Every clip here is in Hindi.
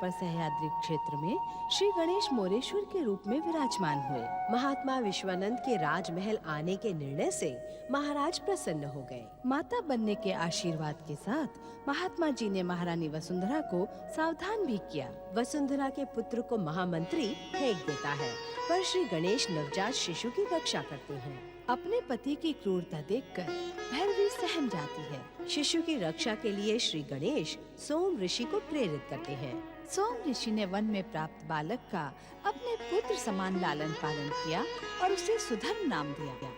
पर सह्याद्री क्षेत्र में श्री गणेश मोरेश्वर के रूप में विराजमान हुए। महात्मा विश्वानंद के राजमहल आने के निर्णय से महाराज प्रसन्न हो गए। माता बनने के आशीर्वाद के साथ महात्मा जी ने महारानी वसुंधरा को सावधान भी किया। वसुंधरा के पुत्र को महामंत्री फेंक देता है, पर श्री गणेश नवजात शिशु की रक्षा करते हैं। अपने पति की क्रूरता देखकर भैरवी सहम जाती है। शिशु की रक्षा के लिए श्री गणेश सोम ऋषि को प्रेरित करते हैं। सोम ऋषि ने वन में प्राप्त बालक का अपने पुत्र समान लालन पालन किया और उसे सुधर्म नाम दिया।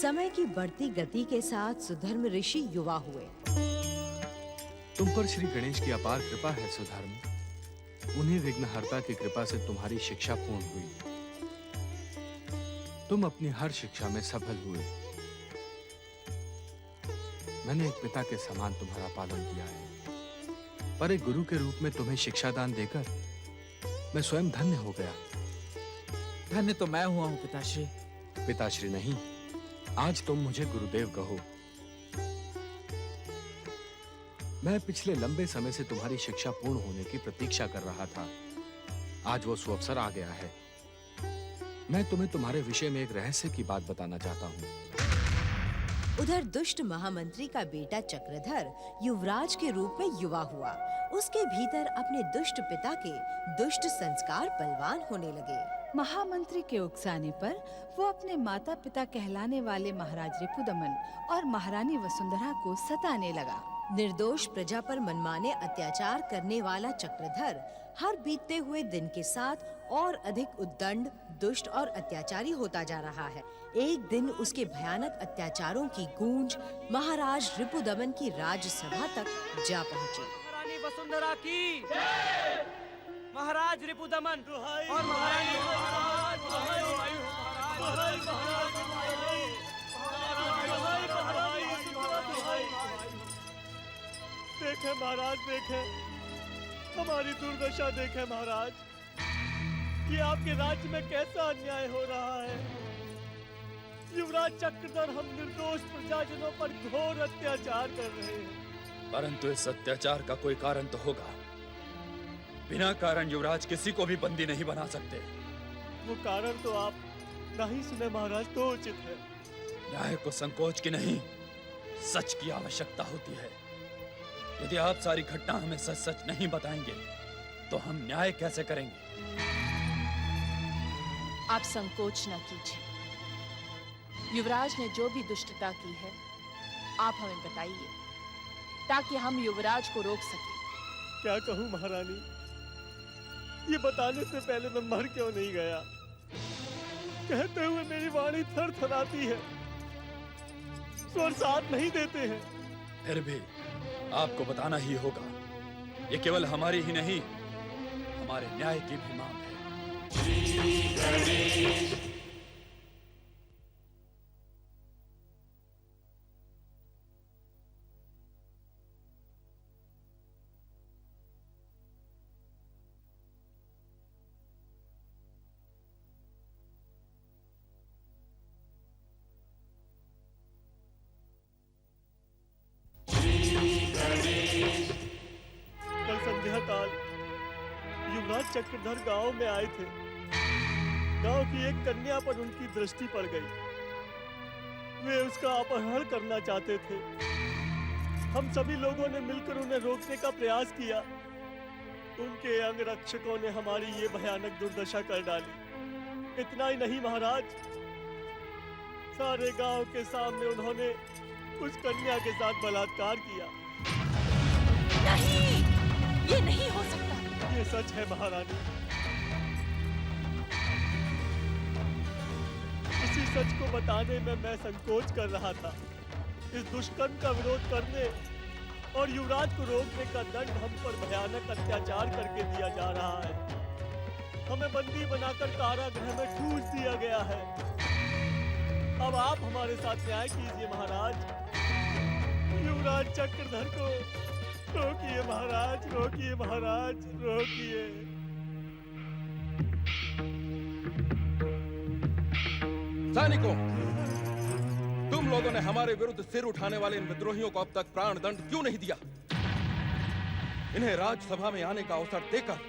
समय की बढ़ती गति के साथ सुधर्म ऋषि युवा हुए। तुम पर श्री गणेश की अपार कृपा है सुधर्म। उन्हीं विघ्नहर्ता की कृपा से तुम्हारी शिक्षा पूर्ण हुई। तुम अपनी हर शिक्षा में सफल हुए। मैंने एक पिता के समान तुम्हारा पालन किया है, पर एक गुरु के रूप में तुम्हें शिक्षा दान देकर मैं स्वयं धन्य हो गया। धन्य तो मैं हुआ हूँ पिताश्री। पिताश्री नहीं, आज तुम मुझे गुरुदेव कहो। मैं पिछले लंबे समय से तुम्हारी शिक्षा पूर्ण होने की प्रतीक्षा कर रहा था। आज वो सुअवसर आ गया है। मैं तुम्हें तुम्हारे विषय में एक रहस्य की बात बताना चाहता हूँ। उधर दुष्ट महामंत्री का बेटा चक्रधर युवराज के रूप में युवा हुआ। उसके भीतर अपने दुष्ट पिता के दुष्ट संस्कार बलवान होने लगे। महामंत्री के उकसाने पर वो अपने माता पिता कहलाने वाले महाराज रिपुदमन और महारानी वसुंधरा को सताने लगा। निर्दोष प्रजा पर मनमाने अत्याचार करने वाला चक्रधर हर बीतते हुए दिन के साथ और अधिक उद्दंड, दुष्ट और अत्याचारी होता जा रहा है। एक दिन उसके भयानक अत्याचारों की गूंज महाराज रिपुदमन की राजसभा तक जा पहुंची। महारानी वसुंधरा की महाराज रिपुदमन और महारानी देखे महाराज, देखे हमारी दुर्दशा देखे महाराज, कि आपके राज्य में कैसा अन्याय हो रहा है। युवराज चक्रधर हम निर्दोष प्रजाजनों पर घोर अत्याचार कर रहे हैं। परंतु इस अत्याचार का कोई कारण तो होगा। बिना कारण युवराज किसी को भी बंदी नहीं बना सकते। वो कारण तो आप नहीं सुने महाराज तो उचित है। न्याय को संकोच की नहीं, सच की आवश्यकता होती है। यदि आप सारी घटना हमें सच सच नहीं बताएंगे तो हम न्याय कैसे करेंगे? आप संकोच न कीजिए। युवराज ने जो भी दुष्टता की है आप हमें बताइए, ताकि हम युवराज को रोक सकें। क्या कहूँ महारानी, ये बताने से पहले मैं मर क्यों नहीं गया। कहते हुए मेरी वाणी थरथराती है, स्वर साथ नहीं देते हैं। फिर भी आपको बताना ही होगा। ये केवल हमारी ही नहीं, हमारे न्याय की भी मांग है। श्री गणेश। युवराज चक्रधर गांव में आए थे। गांव की एक कन्या पर उनकी दृष्टि पड़ गई। वे उसका अपहरण करना चाहते थे। हम सभी लोगों ने मिलकर उन्हें रोकने का प्रयास किया। उनके अंगरक्षकों ने हमारी ये भयानक दुर्दशा कर डाली। इतना ही नहीं महाराज, सारे गांव के सामने उन्होंने उस कन्या के साथ बलात्कार किया। नहीं, ये नहीं हो सकता। ये सच है महारानी। इसी सच को बताने में मैं संकोच कर रहा था। इस दुष्कर्म का विरोध करने और युवराज को रोकने का दंड हम पर भयानक अत्याचार करके दिया जा रहा है। हमें बंदी बनाकर कारागृह में ठूस दिया गया है। अब आप हमारे साथ न्याय कीजिए महाराज। युवराज चक्रधर को रोकिए महाराज, रोकिए महाराज, रोकिए। सैनिकों, तुम लोगों ने हमारे विरुद्ध सिर उठाने वाले इन विद्रोहियों को अब तक प्राण दंड क्यों नहीं दिया? इन्हें राजसभा में आने का अवसर देकर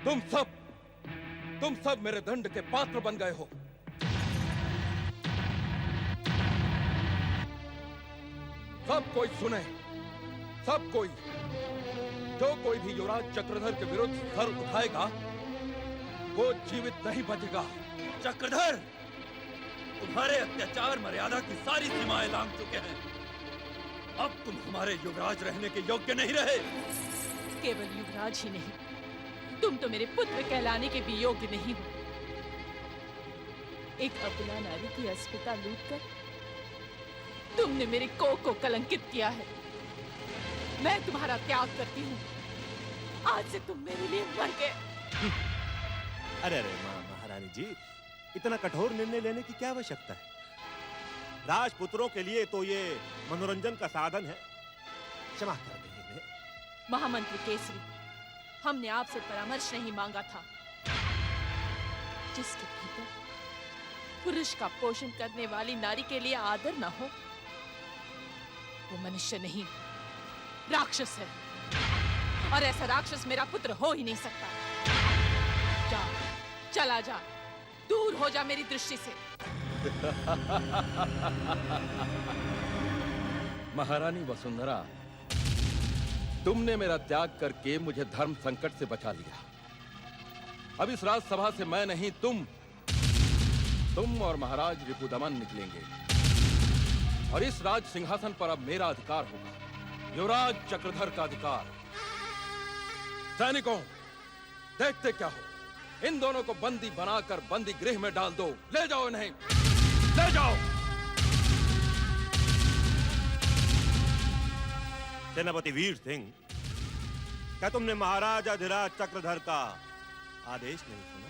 तुम सब मेरे दंड के पात्र बन गए हो। सब कोई सुने, सब कोई, जो कोई भी युवराज चक्रधर के विरुद्ध सर उठाएगा वो जीवित नहीं बचेगा। चक्रधर, तुम्हारे अत्याचार मर्यादा की सारी सीमाएं लांघ चुके हैं। अब तुम हमारे युवराज रहने के योग्य नहीं रहे। केवल युवराज ही नहीं, तुम तो मेरे पुत्र कहलाने के भी योग्य नहीं हो। एक अबला नारी की अस्मिता लूटकर तुमने मेरे कोख को कलंकित किया है। मैं तुम्हारा त्याग करती हूँ। आज से तुम मेरे लिए मर गए। अरे अरे महारानी जी, इतना कठोर निर्णय लेने की क्या आवश्यकता है? राजपुत्रों के लिए तो ये मनोरंजन का साधन है। क्षमा कर दें इन्हें। महामंत्री केसरी, हमने आपसे परामर्श नहीं मांगा था। जिसके भीतर पुरुष का पोषण करने वाली नारी के लिए आदर न हो, वो मनुष्य नहीं, राक्षस है। और ऐसा राक्षस मेरा पुत्र हो ही नहीं सकता। जा, चला जा, दूर हो जा मेरी दृष्टि से। महारानी वसुंधरा, तुमने मेरा त्याग करके मुझे धर्म संकट से बचा लिया। अब इस राजसभा से मैं नहीं, तुम और महाराज रिपुदमन निकलेंगे और इस राज सिंहासन पर अब मेरा अधिकार होगा, युवराज चक्रधर का अधिकार। सैनिकों, देखते क्या हो, इन दोनों को बंदी बनाकर बंदी गृह में डाल दो। ले जाओ इन्हें, ले जाओ। सेनापति वीर सिंह, क्या तुमने महाराजा अधिराज चक्रधर का आदेश नहीं सुना?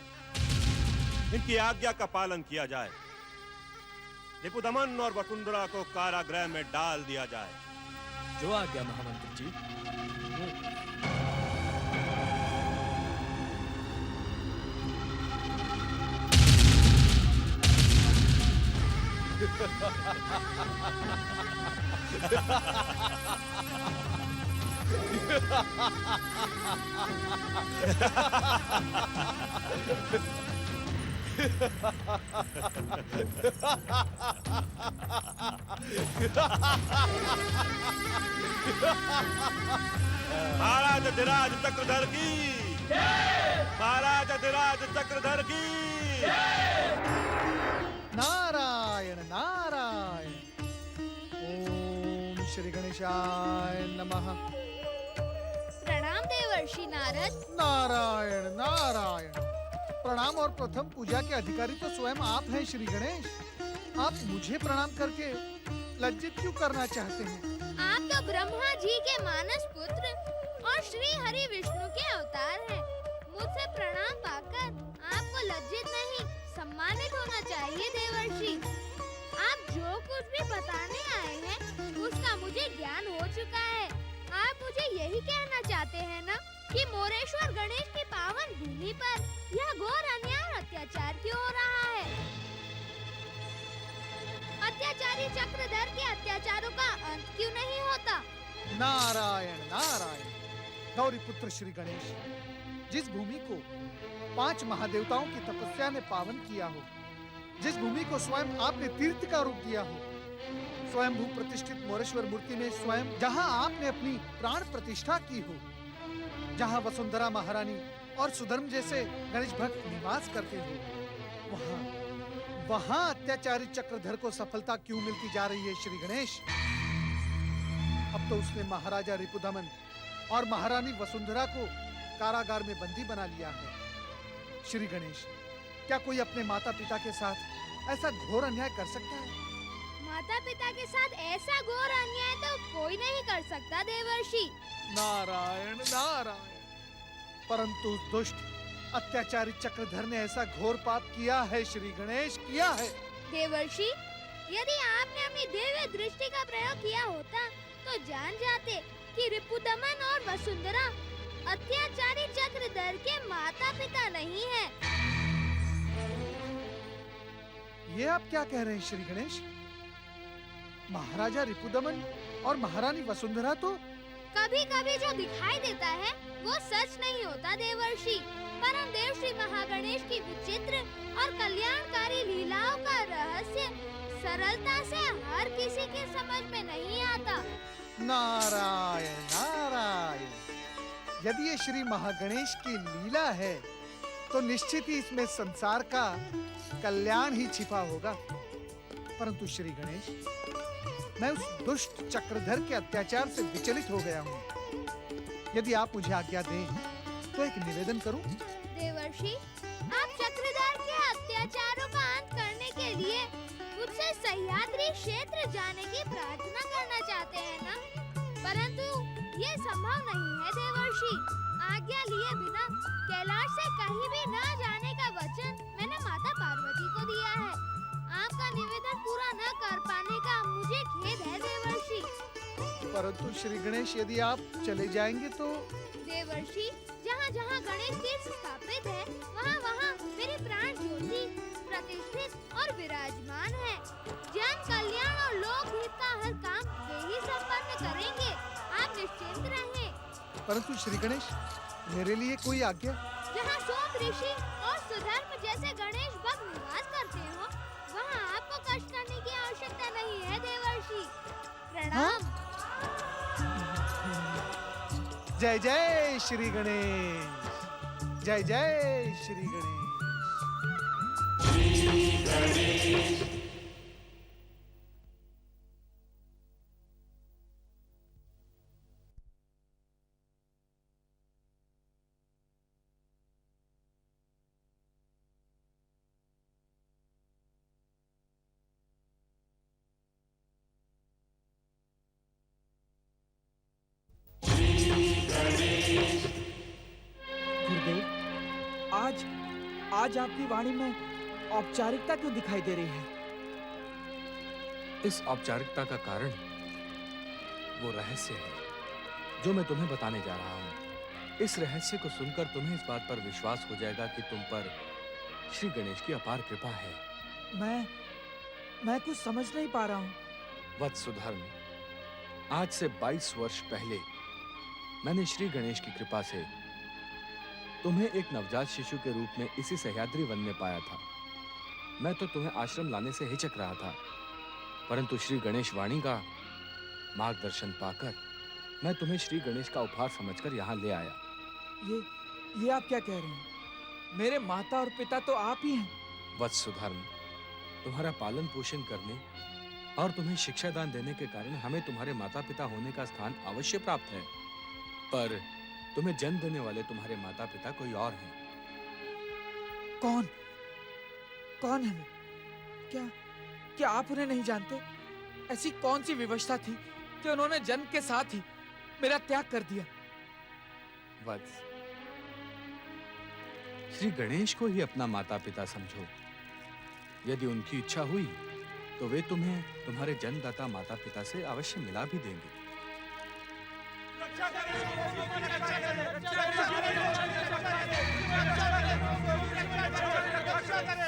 इनकी आज्ञा का पालन किया जाए। रिपुदमन और वसुंधरा को कारागृह में डाल दिया जाए। जो आज्ञा महामंत्री जी। महाराज अधिराज चक्रधर की, महाराज अधिराज चक्रधर की। नारायण नारायण। ओम श्री गणेशाय नमः। प्रणाम देवर्षि नारद। नारायण नारायण। प्रणाम। और प्रथम पूजा के अधिकारी तो स्वयं आप हैं श्री गणेश। आप मुझे प्रणाम करके लज्जित क्यों करना चाहते हैं? आप तो ब्रह्मा जी के मानस पुत्र और श्री हरि विष्णु के अवतार हैं। मुझसे प्रणाम पाकर आपको लज्जित नहीं, सम्मानित होना चाहिए देवर्षि। आप जो कुछ भी बताने आए हैं उसका मुझे ज्ञान हो चुका है। आप मुझे यही कहना चाहते हैं ना कि मोरेश्वर गणेश की पावन भूमि पर यह घोर अन्याय और अत्याचार क्यों हो रहा है? अत्याचारी चक्रधर के अत्याचारों का अंत क्यों नहीं होता? नारायण नारायण। गौरी पुत्र श्री गणेश, जिस भूमि को 5 महादेवताओं की तपस्या ने पावन किया हो, जिस भूमि को स्वयं आपने तीर्थ का रूप दिया हो, स्वयं भू प्रतिष्ठित मोरेश्वर मूर्ति में स्वयं जहां आपने अपनी प्राण प्रतिष्ठा की हो, जहां वसुंधरा महारानी और सुधर्म जैसे गणेश भक्त निवास करते हो, वहां अत्याचारी चक्रधर को सफलता क्यों मिलती जा रही है श्री गणेश? अब तो उसने महाराजा रिपुदमन और महारानी वसुंधरा को कारागार में बंदी बना लिया है। श्री गणेश, क्या कोई अपने माता पिता के साथ ऐसा घोर अन्याय कर सकता है? माता पिता के साथ ऐसा घोर अन्याय तो कोई नहीं कर सकता देवर्षि। नारायण नारायण। परंतु उस दुष्ट अत्याचारी चक्रधर ने ऐसा घोर पाप किया है श्री गणेश, किया है। देवर्षि, यदि आपने अपनी दिव्य दृष्टि का प्रयोग किया होता तो जान जाते कि रिपुदमन और वसुंधरा अत्याचारी चक्रधर के माता पिता नहीं हैं। ये आप क्या कह रहे हैं श्री गणेश? महाराजा रिपुदमन और महारानी वसुंधरा तो कभी कभी जो दिखाई देता है वो सच नहीं होता देवर्षि। परम देव श्री महागणेश की विचित्र और कल्याणकारी लीलाओं का रहस्य सरलता से हर किसी के समझ में नहीं आता। नारायण नारायण। यदि ये श्री महागणेश की लीला है तो निश्चित ही इसमें संसार का कल्याण ही छिपा होगा। परंतु श्री गणेश, मैं उस दुष्ट चक्रधर के अत्याचार से विचलित हो गया हूँ। यदि आप मुझे आज्ञा दें तो एक निवेदन करूं? देवर्षि, आप चक्रधर के अत्याचारों का अंत करने के लिए मुझसे सह्याद्री क्षेत्र जाने की प्रार्थना करना चाहते हैं ना? परंतु ये संभव नहीं है देवर्षि। आज्ञा लिए बिना कैलाश से कहीं भी न जाने का वचन मैंने माता पार्वती को दिया है। आपका निवेदन पूरा न कर पाने का मुझे खेद है देवर्षि। परंतु श्री गणेश, यदि आप चले जाएंगे तो? देवर्षि, जहाँ जहाँ गणेश तीर्थ स्थापित है वहाँ वहाँ मेरी प्राण ज्योति प्रतिष्ठित और विराजमान है। जन कल्याण और लोक हित का हर काम वे ही संपन्न करेंगे। आप निश्चिंत रहें। परंतु श्री गणेश, मेरे लिए कोई आज्ञा? जहाँ सोम ऋषि और सुधर्म जैसे गणेश भक्त निवास करते हो वहाँ आपको कष्ट करने की आवश्यकता नहीं है देवर्षि। प्रणाम। जय जय श्री गणेश, जय जय श्री गणेश। गुरुदेव, आज आपकी वाणी में औपचारिकता क्यों दिखाई दे रही है? इस औपचारिकता का कारण वो रहस्य है जो मैं तुम्हें बताने जा रहा हूँ। इस रहस्य को सुनकर तुम्हें इस बात पर विश्वास हो जाएगा कि तुम पर श्री गणेश की अपार कृपा है। मैं कुछ समझ नहीं पा रहा हूँ। वत्सुधर्म, आज से 22 वर्ष पहले मैंने श्री गणेश की कृपा से तुम्हें एक नवजात शिशु के रूप में इसी सह्याद्री वन में पाया था। मैं तो तुम्हें आश्रम लाने से हिचक रहा था, परंतु श्री गणेश वाणी का मार्गदर्शन पाकर मैं तुम्हें श्री गणेश का उपहार समझकर यहाँ ले आया। ये आप क्या कह रहे हैं? मेरे माता और पिता तो आप ही हैं। वत्सुधर्म, तुम्हारा पालन पोषण करने और तुम्हें शिक्षा दान देने के कारण हमें तुम्हारे माता पिता होने का स्थान अवश्य प्राप्त है, पर तुम्हें जन्म देने वाले तुम्हारे माता पिता कोई और हैं। कौन है वो? क्या आप उन्हें नहीं जानते? ऐसी कौन सी विवशता थी कि उन्होंने जन्म के साथ ही मेरा त्याग कर दिया? वत्स, श्री गणेश को ही अपना माता पिता समझो। यदि उनकी इच्छा हुई तो वे तुम्हें तुम्हारे जन्मदाता माता पिता से अवश्य मिला भी देंगे।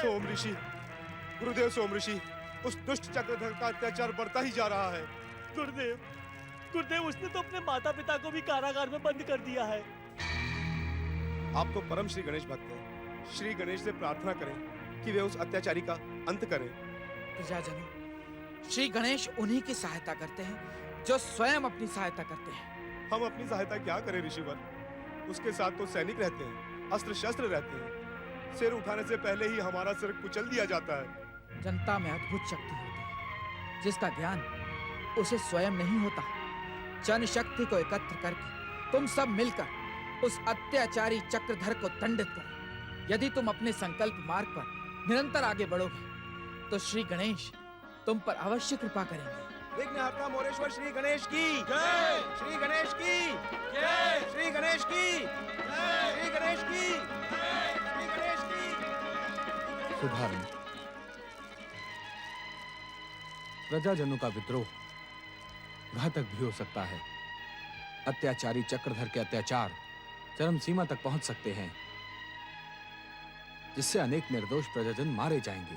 सोम ऋषि, गुरुदेव सोम ऋषि, उस दुष्ट चक्रधर का अत्याचार बढ़ता ही जा रहा है। गुरुदेव, उसने तो अपने माता पिता को भी कारागार में बंद कर दिया है। आप तो परम श्री गणेश भक्त हैं। श्री गणेश से प्रार्थना करें कि वे उस अत्याचारी का अंत करें। प्रजाजनों, श्री गणेश उन्हीं की सहायता करते हैं जो स्वयं अपनी सहायता करते हैं। हम अपनी सहायता क्या करें ऋषिवर? उसके साथ तो सैनिक रहते हैं, अस्त्र शस्त्र रहते हैं। सिर उठाने से पहले ही हमारा सिर कुचल दिया जाता है। जनता में अद्भुत शक्ति होती है जिसका ज्ञान उसे स्वयं नहीं होता। जन शक्ति को एकत्र करके तुम सब मिलकर उस अत्याचारी चक्रधर को दंडित करो। यदि तुम अपने संकल्प मार्ग पर निरंतर आगे बढ़ोगे तो श्री गणेश तुम पर अवश्य कृपा करेंगे। विघ्नहर्ता मोरेश्वर श्री गणेश की जय, श्री गणेश की जय, श्री गणेश की जय, श्री गणेश की जय, श्री गणेश की। सुधर्म, प्रजाजनों का विद्रोह घातक भी हो सकता है। अत्याचारी चक्रधर के अत्याचार चरम सीमा तक पहुंच सकते हैं, जिससे अनेक निर्दोष प्रजाजन मारे जाएंगे।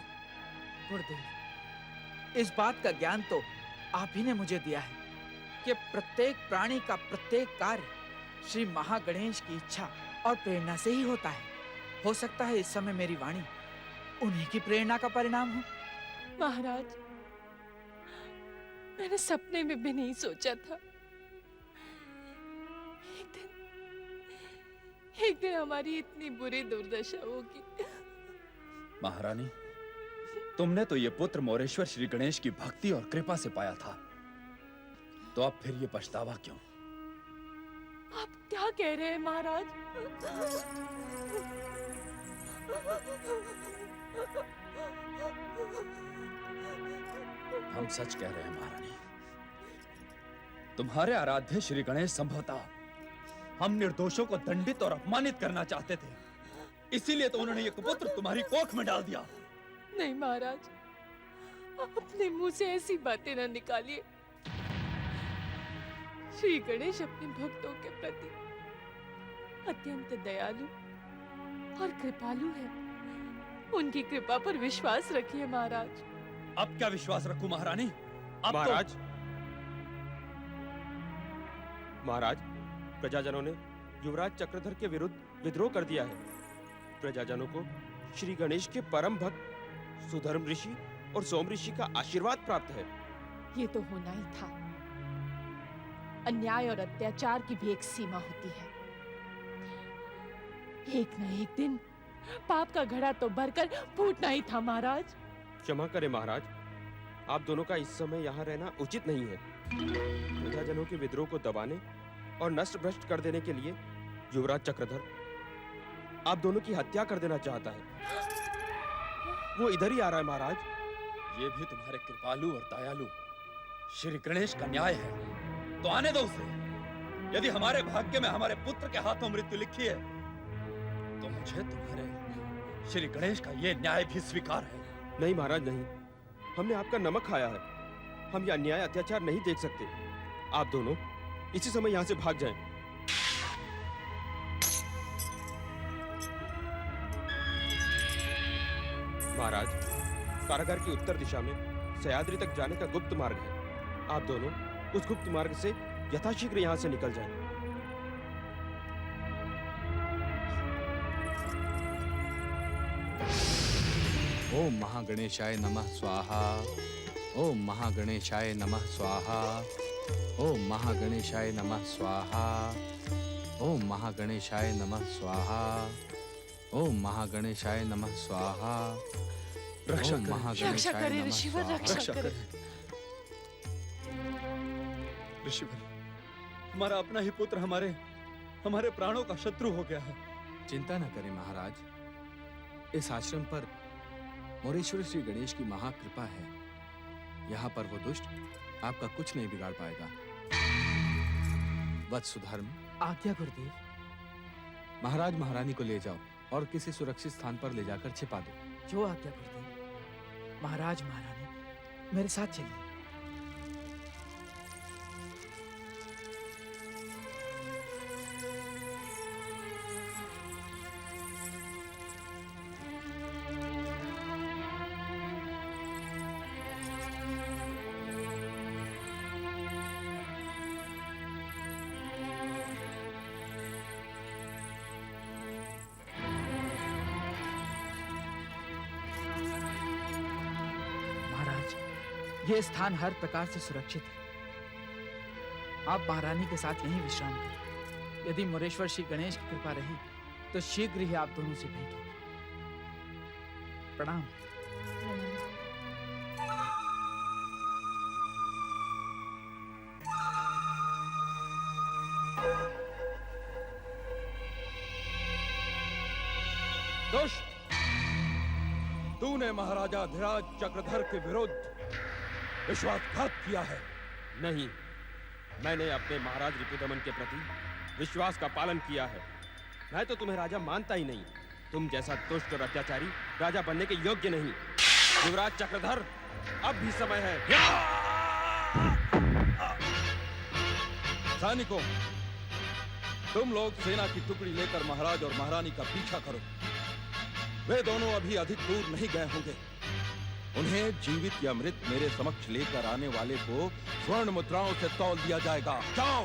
गुरुदेव, इस बात का ज्ञान तो आप ही ने मुझे दिया है कि प्रत्येक प्राणी का प्रत्येक कार्य श्री महागणेश की इच्छा और प्रेरणा से ही होता है। हो सकता है इस समय मेरी वाणी उन्हीं की प्रेरणा का परिणाम हो। महाराज, मैंने सपने में भी नहीं सोचा था एक दिन हमारी इतनी बुरी दुर्दशा होगी। महारानी, तुमने तो ये पुत्र मोरेश्वर श्री गणेश की भक्ति और कृपा से पाया था, तो अब फिर ये पछतावा क्यों? आप क्या कह रहे हैं महाराज? हम सच कह रहे हैं महारानी। तुम्हारे आराध्य श्री गणेश संभवतः हम निर्दोषों को दंडित और अपमानित करना चाहते थे, इसीलिए तो उन्होंने ये कुपुत्र तुम्हारी कोख में डाल दिया। नहीं महाराज, अपने मुंह से ऐसी बातें न निकालिए। श्री गणेश अपने भक्तों के प्रति अत्यंत दयालु और कृपालु है। उनकी कृपा पर विश्वास रखिए महाराज। अब क्या विश्वास रखूं महारानी? अब महाराज, महाराज, प्रजाजनों ने युवराज चक्रधर के विरुद्ध विद्रोह कर दिया है। प्रजाजनों को श्री गणेश के परम भक्त सुधर्म ऋषि और सोम ऋषि का आशीर्वाद प्राप्त है। ये तो होना ही था। अन्याय और अत्याचार की भी एक सीमा होती है। एक न एक दिन पाप का घड़ा तो भरकर फूटना ही था महाराज। क्षमा करें महाराज, आप दोनों का इस समय यहाँ रहना उचित नहीं है। प्रजाजनों के विद्रोह को दबाने और नष्ट भ्रष्ट कर देने के लिए युवराज चक्रधर आप दोनों की हत्या कर देना चाहता है। वो इधर ही आ रहा है महाराज। ये भी तुम्हारे कृपालु और दयालु श्री गणेश का न्याय है, तो आने दो उसे। यदि हमारे भाग्य में हमारे पुत्र के हाथों मृत्यु लिखी है, तो मुझे तुम्हारे श्री गणेश का ये न्याय भी स्वीकार है। नहीं महाराज, नहीं, हमने आपका नमक खाया है। हम ये अन्याय अत्याचार नहीं देख सकते। आप दोनों इसी समय यहाँ से भाग जाएं। महाराज, कारागार की उत्तर दिशा में सह्याद्री तक जाने का गुप्त मार्ग है। आप दोनों उस गुप्त मार्ग से यथाशीघ्र यहाँ से निकल जाएं। ओम महागणेशाय नमः स्वाहा। ओम महागणेशाय नमः स्वाहा। ओम महागणेशाय नमः स्वाहा। ओम महागणेशाय नमः स्वाहा। ओम महागणेशाय नमः स्वाहा। रक्षा करें ऋषिवर, रक्षा करें। ऋषिवर, हमारा अपना ही पुत्र हमारे प्राणों का शत्रु हो गया है। चिंता न करें महाराज, इस आश्रम पर मोरेश्वर श्री गणेश की महाकृपा है। यहाँ पर वो दुष्ट आपका कुछ नहीं बिगाड़ पाएगा। वत्स सुधर्म, आज्ञा गुरुदेव। महाराज महारानी को ले जाओ और किसी सुरक्षित स्थान पर ले जाकर छिपा दो। जो आज्ञा गुरुदेव। महाराज महारानी मेरे साथ चलिए। ये स्थान हर प्रकार से सुरक्षित है। आप महारानी के साथ यहीं विश्राम करें। यदि मोरेश्वर श्री गणेश की कृपा रही तो शीघ्र ही आप दोनों से भेंट होगी। प्रणाम। दुष्ट, तूने महाराजा धीराज चक्रधर के विरुद्ध विश्वासघात किया है। नहीं, मैंने अपने महाराज रिपुदमन के प्रति विश्वास का पालन किया है। मैं तो तुम्हें राजा मानता ही नहीं। तुम जैसा दुष्ट और अत्याचारी राजा बनने के योग्य नहीं। युवराज चक्रधर, अब भी समय है। सैनिकों, तुम लोग सेना की टुकड़ी लेकर महाराज और महारानी का पीछा करो। वे दोनों अभी अधिक दूर नहीं गए होंगे। उन्हें जीवित या मृत मेरे समक्ष लेकर आने वाले को स्वर्ण मुद्राओं से तौल दिया जाएगा। जाओ।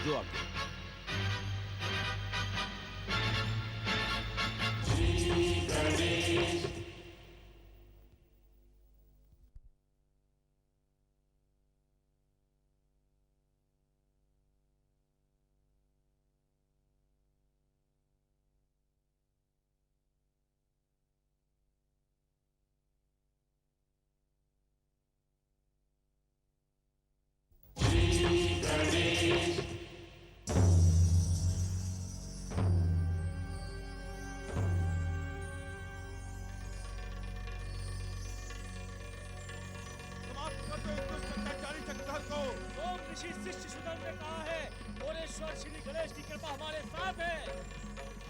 जो आज्ञा। ऋषि शिष्य सुदर्शन ने कहा है, मोरेश्वर श्री गणेश की कृपा हमारे साथ है।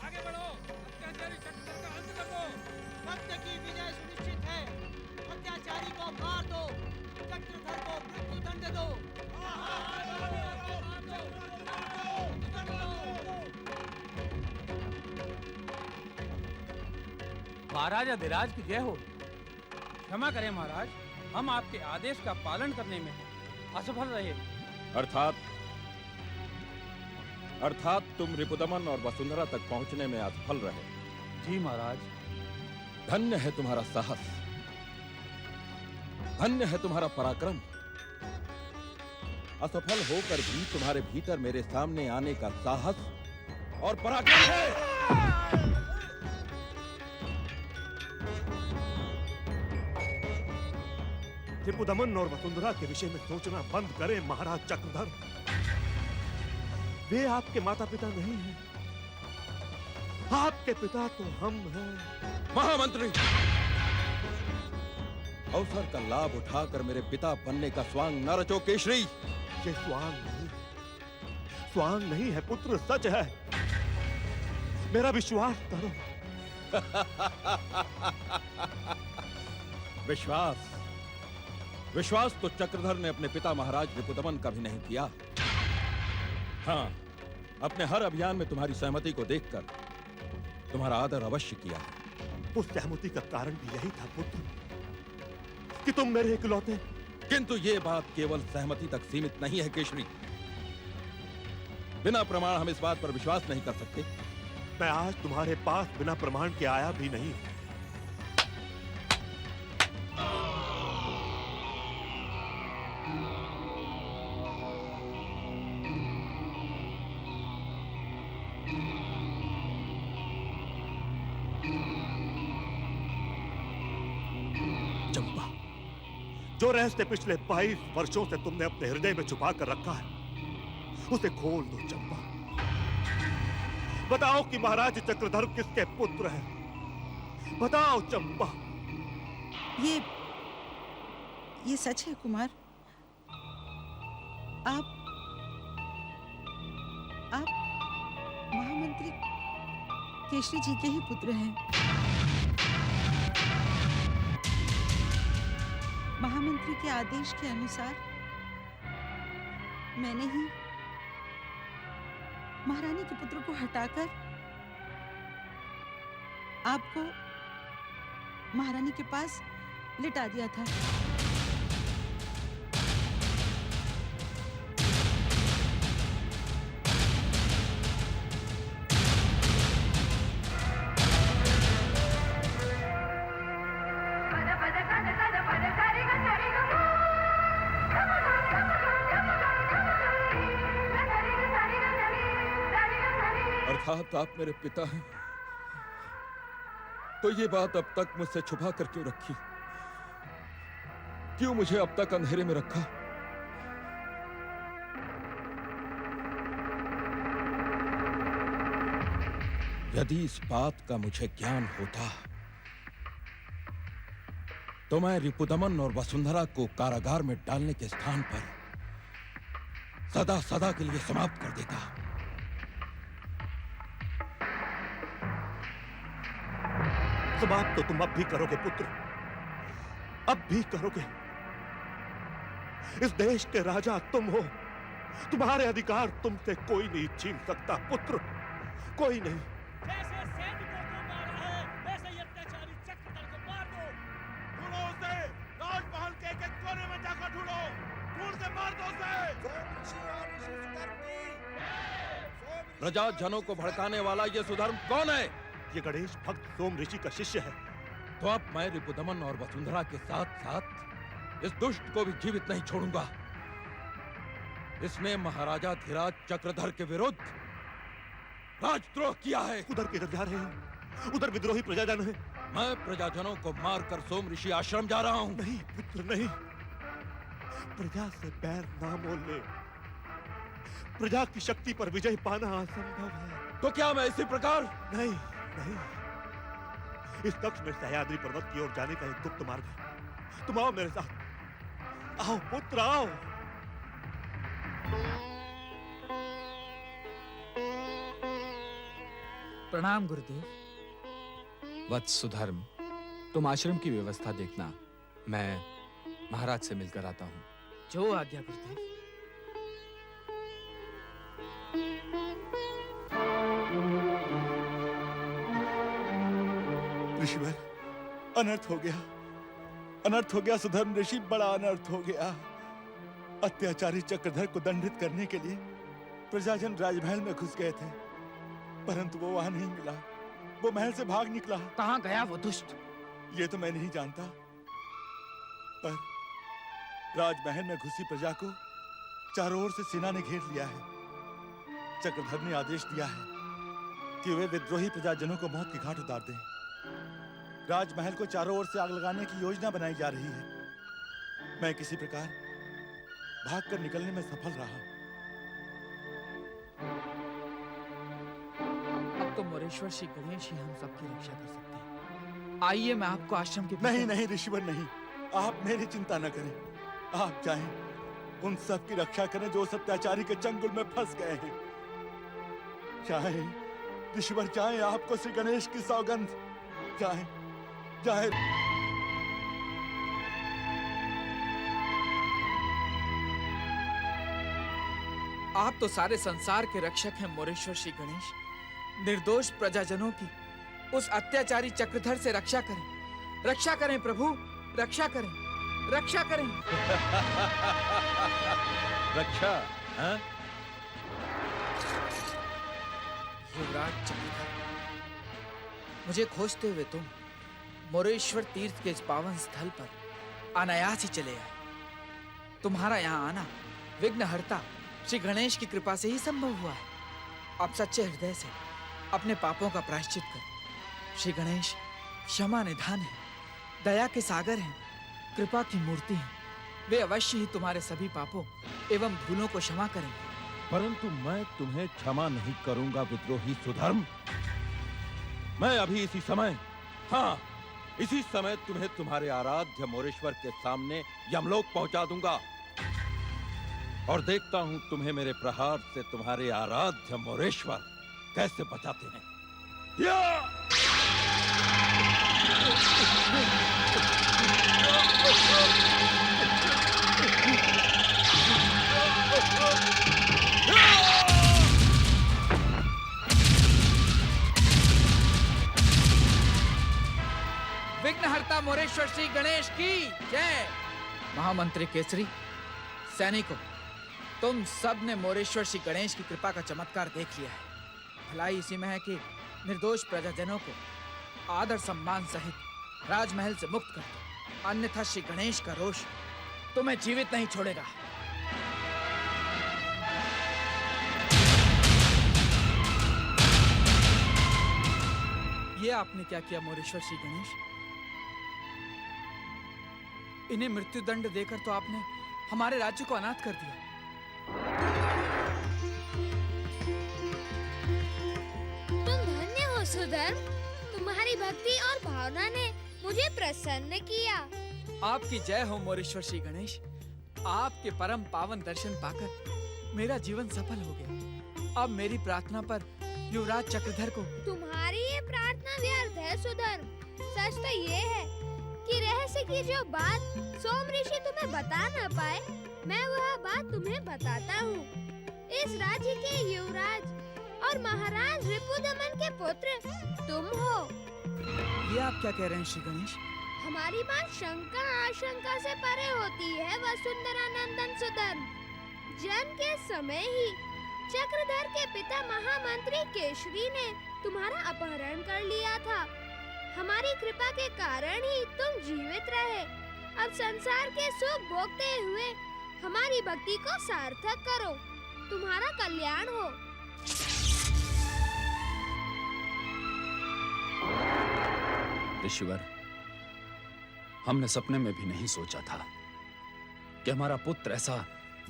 आगे बढ़ो, अत्याचारी चक्रधर का अंत कर दो। सत्य की विजय सुनिश्चित है। अत्याचारी को मार दो, चक्रधर को मृत्यु दंड दो। महाराज अधिराज की जय हो। क्षमा करें महाराज, हम आपके आदेश का पालन करने में असफल रहे। अर्थात तुम रिपुदमन और वसुंधरा तक पहुंचने में असफल रहे। जी महाराज। धन्य है तुम्हारा साहस, धन्य है तुम्हारा पराक्रम। असफल होकर भी तुम्हारे भीतर मेरे सामने आने का साहस और पराक्रम है। रिपुदमन और वसुंधरा के विषय में सोचना बंद करें महाराज चक्रधर। वे आपके माता पिता नहीं हैं, आपके पिता तो हम हैं। महामंत्री, अवसर का लाभ उठाकर मेरे पिता बनने का स्वांग न रचो केशरी। ये स्वांग नहीं है पुत्र, सच है। मेरा विश्वास करो। विश्वास तो चक्रधर ने अपने पिता महाराज रिपुदमन का भी नहीं किया। हाँ, अपने हर अभियान में तुम्हारी सहमति को देखकर तुम्हारा आदर अवश्य किया है। उस सहमति का कारण भी यही था पुत्र, कि तुम मेरे इकलौते। किंतु ये बात केवल सहमति तक सीमित नहीं है केशरी। बिना प्रमाण हम इस बात पर विश्वास नहीं कर सकते। मैं आज तुम्हारे पास बिना प्रमाण के आया भी नहीं। चंपा, जो रहस्य पिछले 22 वर्षों से तुमने अपने हृदय में छुपा कर रखा है, उसे खोल दो चंपा। बताओ कि महाराज चक्रधर किसके पुत्र हैं? बताओ चंपा। ये सच है कुमार। आप महामंत्री केशरी जी के ही पुत्र हैं। महामंत्री के आदेश के अनुसार मैंने ही महारानी के पुत्र को हटाकर आपको महारानी के पास लिटा दिया था। अर्थात आप मेरे पिता हैं, तो ये बात अब तक मुझसे छुपा कर क्यों रखी? क्यों मुझे अब तक अंधेरे में रखा? यदि इस बात का मुझे ज्ञान होता तो मैं रिपुदमन और वसुंधरा को कारागार में डालने के स्थान पर सदा सदा के लिए समाप्त कर देता। समाप्त तो तुम अब भी करोगे पुत्र, अब भी करोगे। इस देश के राजा तुम हो, तुम्हारे अधिकार तुमसे कोई नहीं छीन सकता पुत्र, कोई नहीं। जैसे सैनिकों को मारा है, वैसे ही अत्याचारी चक्रधर को मार दो। ढूंढो उसे, राजमहल के एक कोने में जाकर ढूंढो, ढूंढ के मार दो उसे। प्रजाजनों को भड़काने वाला ये सुधर्म कौन है? ये गणेश भक्त सोम ऋषि का शिष्य है। तो अब मैं रिपुदमन और वसुंधरा के साथ साथ इस दुष्ट को भी जीवित नहीं छोड़ूंगा। इसने महाराजा धीराज चक्रधर के विरुद्ध राजद्रोह किया है। उधर किधर जा रहे हैं? उधर विद्रोही प्रजाजन है। मैं प्रजाजनों को मारकर सोम ऋषि आश्रम जा रहा हूं। नहीं पुत्र नहीं, प्रजा से बैर ना मोल ले। प्रजा की शक्ति पर विजय पाना असंभव है। तो क्या मैं इसी प्रकार? नहीं नहीं, इस कक्ष में सह्याद्री पर्वत की ओर जाने का एक गुप्त मार्ग है। तुम आओ मेरे साथ, आओ पुत्र आओ। प्रणाम गुरुदेव। वत्स सुधर्म, तुम आश्रम की व्यवस्था देखना, मैं महाराज से मिलकर आता हूँ। जो आज्ञा गुरुदेव। ऋषिवर, अनर्थ हो गया, अनर्थ हो गया सुधर्म ऋषि, बड़ा अनर्थ हो गया। अत्याचारी चक्रधर को दंडित करने के लिए प्रजाजन राजमहल में घुस गए थे, परंतु वो वहां नहीं मिला। वो महल से भाग निकला। कहाँ गया वो दुष्ट? ये तो मैं नहीं जानता, पर राजमहल में घुसी प्रजा को चारों ओर से सेना ने घेर लिया है। चक्रधर ने आदेश दिया है कि वे विद्रोही प्रजाजनों को मौत के घाट उतार दें। राजमहल को चारों ओर से आग लगाने की योजना बनाई जा रही है। मैं किसी प्रकार भागकर निकलने में सफल रहा। अब तो मोरेश्वर श्री गणेश ही हम सबकी रक्षा कर सकते हैं। आइए मैं आपको आश्रम के नहीं नहीं ऋषिवर नहीं, आप मेरी चिंता न करें। आप चाहें उन सब की रक्षा करें जो उस अत्याचारी के चंगुल में फंस गए हैं। चाहें ऋषिवर, चाहें आपको श्री गणेश की सौगंध, चाहें चाहें आप तो सारे संसार के रक्षक हैं मोरेश्वर श्री गणेश। निर्दोष प्रजाजनों की उस अत्याचारी चक्रधर से रक्षा करें, रक्षा करें प्रभु, रक्षा करें, रक्षा करें। रक्षा? हाँ? युवराज चक्रधर, मुझे खोजते हुए तुम मोरेश्वर तीर्थ के इस पावन स्थल पर अनायास ही चले आए। तुम्हारा यहाँ आना विघ्नहर्ता श्री गणेश की कृपा से ही संभव हुआ है। आप सच्चे हृदय से अपने पापों का प्रायश्चित करो। श्री गणेश क्षमा निधान है, दया के सागर हैं, कृपा की मूर्ति हैं। वे अवश्य ही तुम्हारे सभी पापों एवं भूलों को क्षमा करेंगे। परंतु मैं तुम्हें क्षमा नहीं करूंगा विद्रोही सुधर्म। मैं अभी इसी समय, हाँ इसी समय तुम्हें तुम्हारे आराध्य मोरेश्वर के सामने यमलोक पहुंचा दूंगा और देखता हूं तुम्हें मेरे प्रहार से तुम्हारे आराध्य मोरेश्वर कैसे बचाते हैं। विघ्नहर्ता मोरेश्वर श्री गणेश की जय। महामंत्री केसरी, सैनिकों, तुम सब ने मोरेश्वर श्री गणेश की कृपा का चमत्कार देख लिया है। भलाई इसी में है कि निर्दोष प्रजाजनों को आदर सम्मान सहित राजमहल से मुक्त कर दो, अन्यथा श्री गणेश का रोष तुम्हें जीवित नहीं छोड़ेगा। ये आपने क्या किया मोरेश्वर श्री गणेश? इन्हें मृत्युदंड देकर तो आपने हमारे राज्य को अनाथ कर दिया। तुम धन्य हो सुधर्म, तुम्हारी भक्ति और भावना ने मुझे प्रसन्न किया। आपकी जय हो मोरेश्वर श्री गणेश। आपके परम पावन दर्शन पाकर मेरा जीवन सफल हो गया। अब मेरी प्रार्थना पर युवराज चक्रधर को। तुम्हारी ये प्रार्थना व्यर्थ है सुधर्म। सच तो ये है कि रहस्य की जो बात सोम ऋषि तुम्हें बता न पाए, मैं वह बात तुम्हें बताता हूँ। इस राज्य के युवराज और महाराज रिपुदमन के पुत्र तुम हो। ये आप क्या कह रहे हैं श्री गणेश? हमारी बात शंका आशंका से परे होती है वसुंधरानंदन सुधर्म। जन्म के समय ही चक्रधर के पिता महामंत्री केशरी ने तुम्हारा अपहरण कर लिया था। हमारी कृपा के कारण ही तुम जीवित रहे। अब संसार के सुख भोगते हुए हमारी भक्ति को सार्थक करो। तुम्हारा कल्याण हो। ऋषिवर, हमने सपने में भी नहीं सोचा था कि हमारा पुत्र ऐसा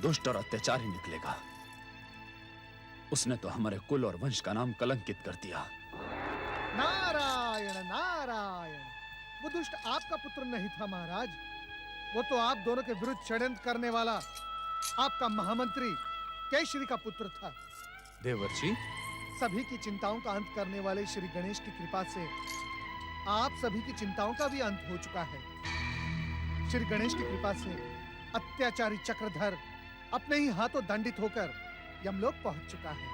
दुष्ट और अत्याचारी निकलेगा। उसने तो हमारे कुल और वंश का नाम कलंकित कर दिया। नारायण नारायण, वो दुष्ट आपका पुत्र नहीं था महाराज। वो तो आप दोनों के विरुद्ध षड्यंत्र करने वाला आपका महामंत्री केशरी का पुत्र था। देवर्षि, सभी की चिंताओं का अंत करने वाले श्री गणेश की कृपा से आप सभी की चिंताओं का भी अंत हो चुका है। श्री गणेश की कृपा से अत्याचारी चक्रधर अपने ही हाथों दंडित होकर यमलोक पहुंच चुका है।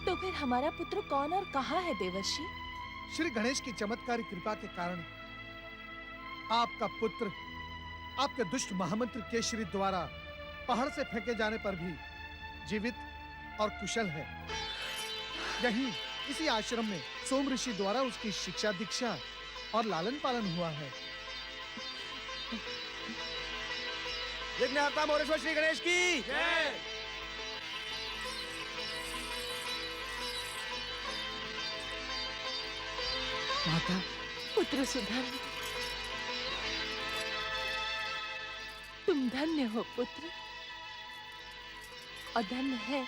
तो फिर हमारा पुत्र कौन और कहाँ है देवर्षि? श्री गणेश की चमत्कारी कृपा के कारण आपका पुत्र आपके दुष्ट महामंत्री केशरी द्वारा पहाड़ से फेंके जाने पर भी जीवित और कुशल है। यही इसी आश्रम में सोम ऋषि द्वारा उसकी शिक्षा दीक्षा और लालन पालन हुआ है। विघ्नहर्ता मोरेश्वर श्री गणेश की जय। माता, पुत्र सुधर्म, तुम धन्य हो पुत्र, और धन्य है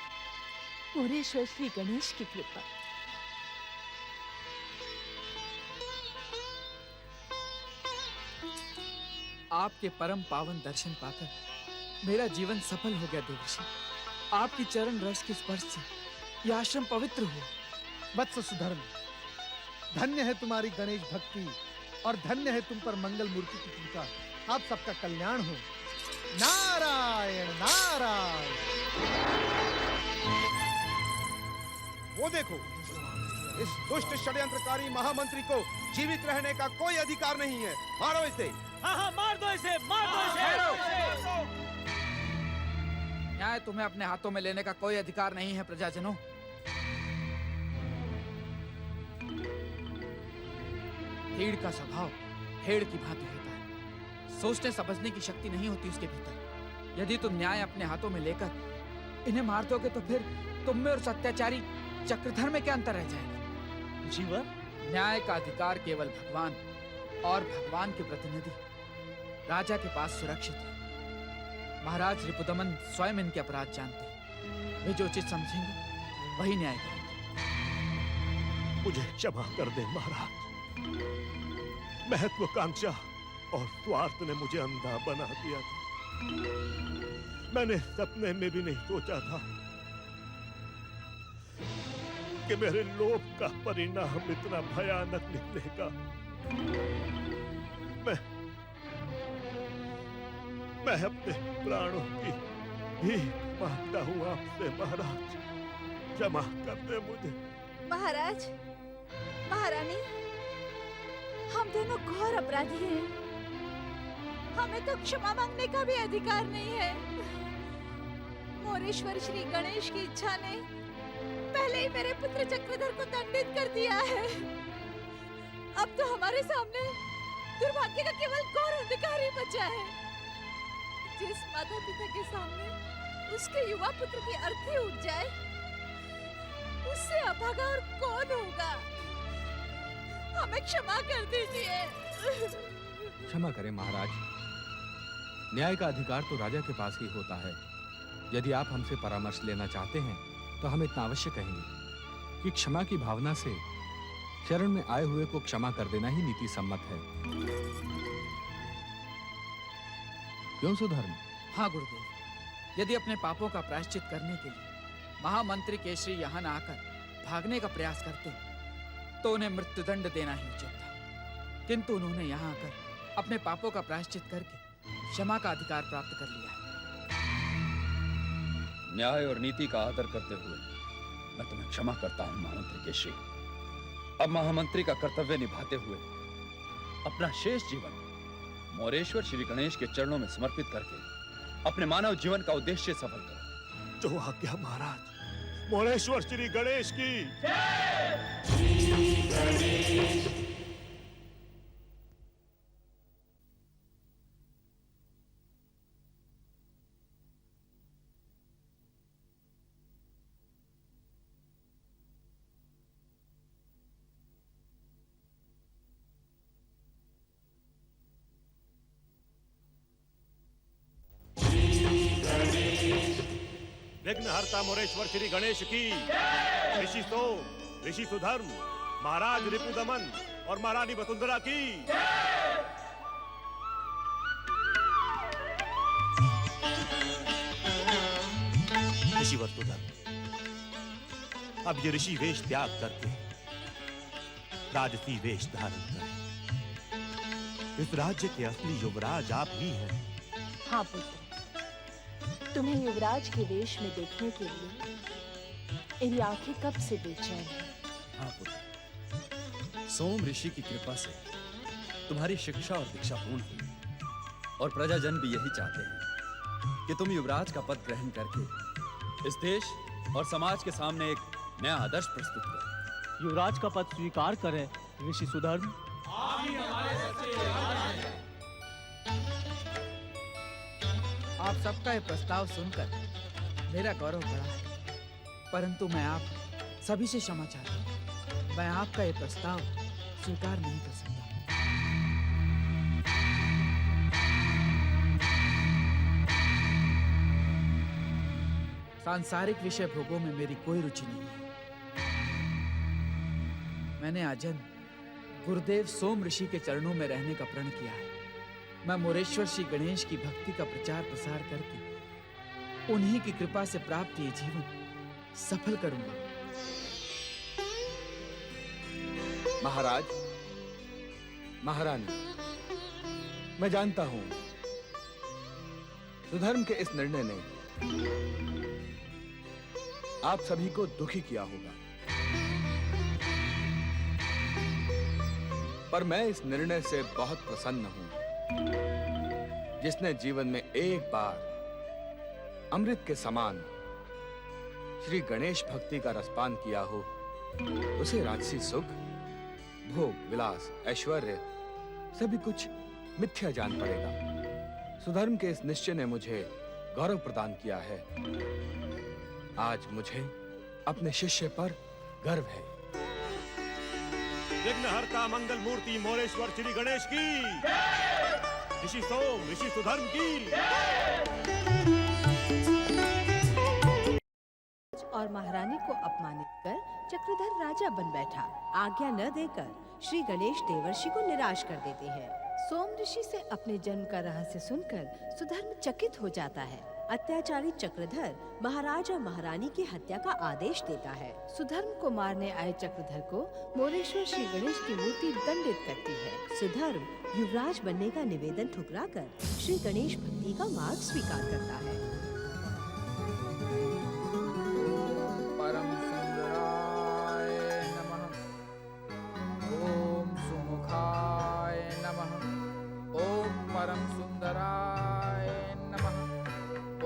मोरेश्वर श्री गणेश की कृपा। आपके परम पावन दर्शन पाकर मेरा जीवन सफल हो गया देवर्षि। आपकी चरण रस के स्पर्श से यह आश्रम पवित्र हुआ। वत्स सुधर्म, धन्य है तुम्हारी गणेश भक्ति और धन्य है तुम पर मंगल मूर्ति की कृपा। आप सबका कल्याण हो। नारायण नारायण। वो देखो, इस दुष्ट षड्यंत्रकारी महामंत्री को जीवित रहने का कोई अधिकार नहीं है। मारो इसे। हाँ हाँ, मार दो इसे, मार दो इसे। न्याय तुम्हें अपने हाथों में लेने का कोई अधिकार नहीं है प्रजाजनों। भेड़ का स्वभाव भेड़ की भांति होता है। सोचने समझने की शक्ति नहीं होती उसके भीतर। यदि तुम न्याय अपने हाथों में लेकर इन्हें मार दोगे तो फिर तुम में और अत्याचारी चक्रधर में क्या अंतर रह जाएगा? जीवन, न्याय का अधिकार केवल भगवान और भगवान के प्रतिनिधि राजा के पास सुरक्षित है। महाराज रिपुदमन स्वयं इनके अपराध जानते हैं। वे जो उचित समझेंगे वही न्याय करेंगे। मुझे क्षमा कर दे महाराज। महत्वाकांक्षा और स्वार्थ ने मुझे अंधा बना दिया था। मैंने सपने में भी नहीं सोचा था कि मेरे लोभ का परिणाम इतना भयानक निकलेगा। मैं अपने प्राणों की भीख मांगता हूँ आपसे महाराज, क्षमा कर दे मुझे। महाराज, महारानी, हम दोनों घोर अपराधी हैं। हमें तो क्षमा मांगने का भी अधिकार नहीं है। मोरेश्वर श्री गणेश की इच्छा ने पहले ही मेरे पुत्र चक्रधर को दंडित कर दिया है। अब तो हमारे सामने दुर्भाग्य का केवल घोर अंधकार ही बचा है। जिस माता पिता के सामने उसके युवा पुत्र की अर्थी उठ जाए, उससे अभागा और कौन होगा? हमें क्षमा कर दीजिए। क्षमा करें महाराज। न्याय का अधिकार तो राजा के पास ही होता है। यदि आप हमसे परामर्श लेना चाहते हैं तो हम इतना अवश्य कहेंगे कि क्षमा की भावना से शरण में आए हुए को क्षमा कर देना ही नीति सम्मत है। क्यों सुधर्म? हाँ गुरुदेव, यदि अपने पापों का प्रायश्चित करने के लिए महामंत्री केशरी यहाँ न आकर भागने का प्रयास करते तो उन्हें मृत्युदंड देना ही उचित था। किंतु उन्होंने यहाँ आकर अपने पापों का प्रायश्चित करके क्षमा का अधिकार प्राप्त कर लिया है। न्याय और नीति का आदर करते हुए मैं तुम्हें क्षमा करता हूँ महामंत्री केशरी। अब महामंत्री का कर्तव्य निभाते हुए अपना शेष जीवन मोरेश्वर श्री गणेश के चरणों में समर्पित करके अपने मानव जीवन का उद्देश्य सफल करो। जो आज्ञा महाराज। मोरेश्वर श्री गणेश की विघ्नहर्ता मोरेश्वर श्री गणेश की। ऋषि सोम, ऋषि सुधर्म, महाराज रिपुदमन और महारानी वसुंधरा की। ऋषि वसुधर्म, अब ये ऋषि वेश त्याग करके राजसी वेश धारण करें। इस राज्य के असली युवराज आप ही हैं। हाँ पुत्र, तुम्हें युवराज के वेश में देखने के लिए मेरी आंखें कब से बेचैन हैं। हाँ पुत्र, सोम ऋषि की कृपा से तुम्हारी शिक्षा और दीक्षा पूर्ण हुई और प्रजाजन भी यही चाहते हैं कि तुम युवराज का पद ग्रहण करके इस देश और समाज के सामने एक नया आदर्श प्रस्तुत करो। युवराज का पद स्वीकार करें ऋषि सुधर्म। आप सबका ये प्रस्ताव सुनकर मेरा गौरव बढ़ा है, परंतु मैं आप सभी से क्षमा चाहता हूँ। मैं आपका ये प्रस्ताव स्वीकार नहीं कर सकता। सांसारिक विषय भोगों में मेरी कोई रुचि नहीं है। मैंने आजन्म गुरुदेव सोम ऋषि के चरणों में रहने का प्रण किया है। मैं मोरेश्वर श्री गणेश की भक्ति का प्रचार प्रसार करके उन्हीं की कृपा से प्राप्त ये जीवन सफल करूंगा। महाराज, महारानी, मैं जानता हूं सुधर्म के इस निर्णय ने आप सभी को दुखी किया होगा, पर मैं इस निर्णय से बहुत प्रसन्न हूं। जिसने जीवन में एक बार अमृत के समान श्री गणेश भक्ति का रसपान किया हो, उसे राजसी सुख, भोग, विलास, ऐश्वर्य सभी कुछ मिथ्या जान पड़ेगा। सुधर्म के इस निश्चय ने मुझे गौरव प्रदान किया है। आज मुझे अपने शिष्य पर गर्व है। विघ्नहर्ता मंगल मूर्ति मोरेश्वर श्री गणेश की, ऋषि सोम, ऋषि सुधर्म की। और महारानी को अपमानित कर चक्रधर राजा बन बैठा। आज्ञा न देकर श्री गणेश देवर्षि को निराश कर देते हैं। सोम ऋषि से अपने जन्म का रहस्य सुनकर सुधर्म चकित हो जाता है। अत्याचारी चक्रधर महाराज और महारानी की हत्या का आदेश देता है। सुधर्म को मारने आए चक्रधर को मोरेश्वर श्री गणेश की मूर्ति दंडित करती है। सुधर्म युवराज बनने का निवेदन ठुकराकर श्री गणेश भक्ति का मार्ग स्वीकार करता है। परम सुंदराय नमः। ओम सुमुखाय नमः। ओम परम सुंदराय नमः।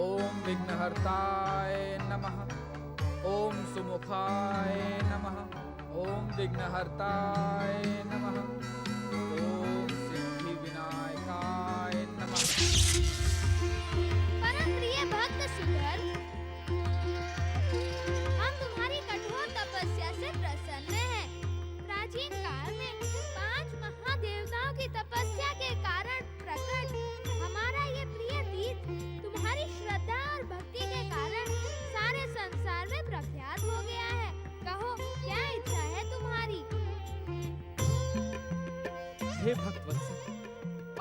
ओम विघ्नहर्ताय नमः। ओम सुमुखाय नमः। ओम विघ्नहर्ताय नमः। ओम सिद्धि विनायकाय नमः। परम प्रिय भक्त सुधर्म, हम तुम्हारी कठोर तपस्या से प्रसन्न हैं। प्राचीन काल में 5 महादेवताओं की तपस्या के कारण प्रकट हमारा ये प्रिय तीर्थ तुम्हारी श्रद्धा और भक्ति के कारण सारे संसार में प्रख्यात हो गया है। कहो, क्या इच्छा है तुम्हारी? हे भक्त वत्सल,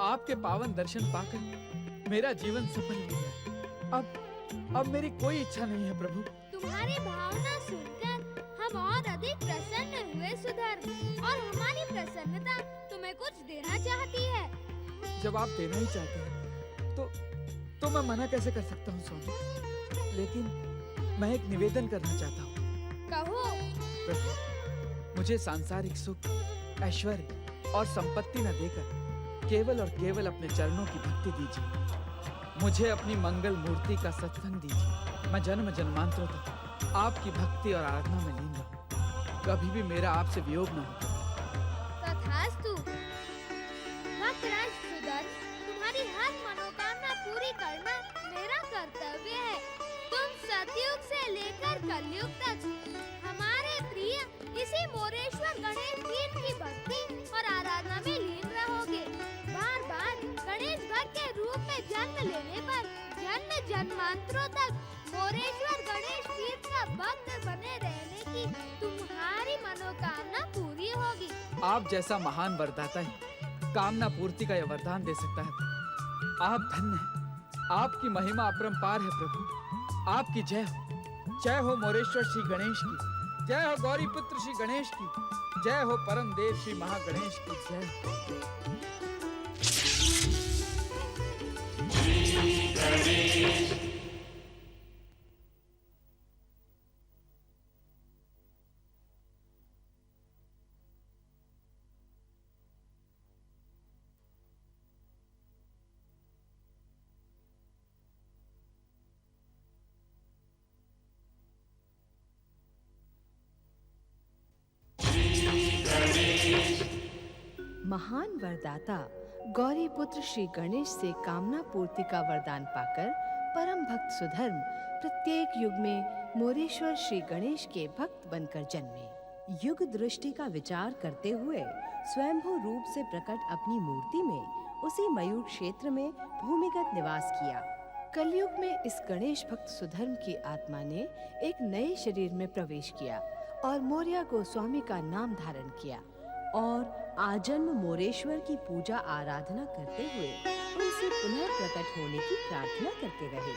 आपके पावन दर्शन पाकर मेरा जीवन सफल हो गया। अब मेरी कोई इच्छा नहीं है प्रभु। तुम्हारी भावना सुनकर हम और अधिक प्रसन्न हुए सुधर्म, और हमारी प्रसन्नता तुम्हें कुछ देना चाहती है। जब आप देना ही चाहते हैं तो मैं मना कैसे कर सकता हूँ स्वामी। लेकिन मैं एक निवेदन करना चाहता हूँ। कहो। प्रभु, मुझे सांसारिक सुख, ऐश्वर्य और संपत्ति न देकर केवल और केवल अपने चरणों की भक्ति दीजिए। मुझे अपनी मंगल मूर्ति का सत्संग दीजिए। मैं जन्म जन्मांतरों तक आपकी भक्ति और आराधना में लीन रहूं। कभी भी मेरा आपसे वियोग न हो। तथास्तु। भक्तराज सुधर्म, तुम्हारी हर मनोकामना पूरी करना मेरा कर्तव्य है। तुम सतयुग से लेकर कलयुग तक हमारे प्रिय इसी मोरेश्वर गणेश तीर्थ की भक्ति और आराधना में लीन रहोगे। बार बार गणेश भक्त के रूप में जन्म लेने पर जन्म जन्मांतरों तक मोरेश्वर गणेश तीर्थ का भक्त बने रहने की तुम्हारी मनोकामना पूरी होगी। आप जैसा महान वरदाता है कामना पूर्ति का यह वरदान दे सकता है। आप धन्य हैं। आपकी महिमा अपरंपार है प्रभु। आपकी जय हो मोरेश्वर श्री गणेश की। जय हो गौरी पुत्र श्री गणेश की, जय हो परम देव श्री महागणेश की जय। महान वरदाता गौरी पुत्र श्री गणेश से कामना पूर्ति का वरदान पाकर परम भक्त सुधर्म प्रत्येक युग में मोरेश्वर श्री गणेश के भक्त बनकर जन्मे। युग दृष्टि का विचार करते हुए स्वयंभू रूप से प्रकट अपनी मूर्ति में उसी मयूर क्षेत्र में भूमिगत निवास किया। कलयुग में इस गणेश भक्त सुधर्म की आत्मा ने एक नए शरीर में प्रवेश किया और मौर्य गोस्वामी का नाम धारण किया और आजन्म मोरेश्वर की पूजा आराधना करते हुए उनसे पुनः प्रकट होने की प्रार्थना करते रहे।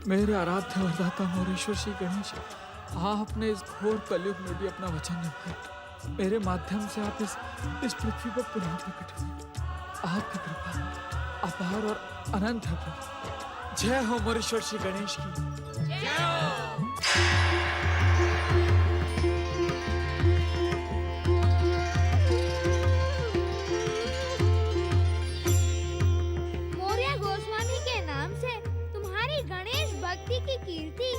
मेरे आराध्य वरदाता मोरेश्वर श्री गणेश, आपने इस घोर कलयुग में भी अपना वचन निभाया। मेरे माध्यम से आप इस पृथ्वी पर पुनः प्रकट हुए। आपकी कृपा अपार और अनंत है प्रभु। जय हो मोरेश्वर श्री गणेश की जय हो। की कीर्ति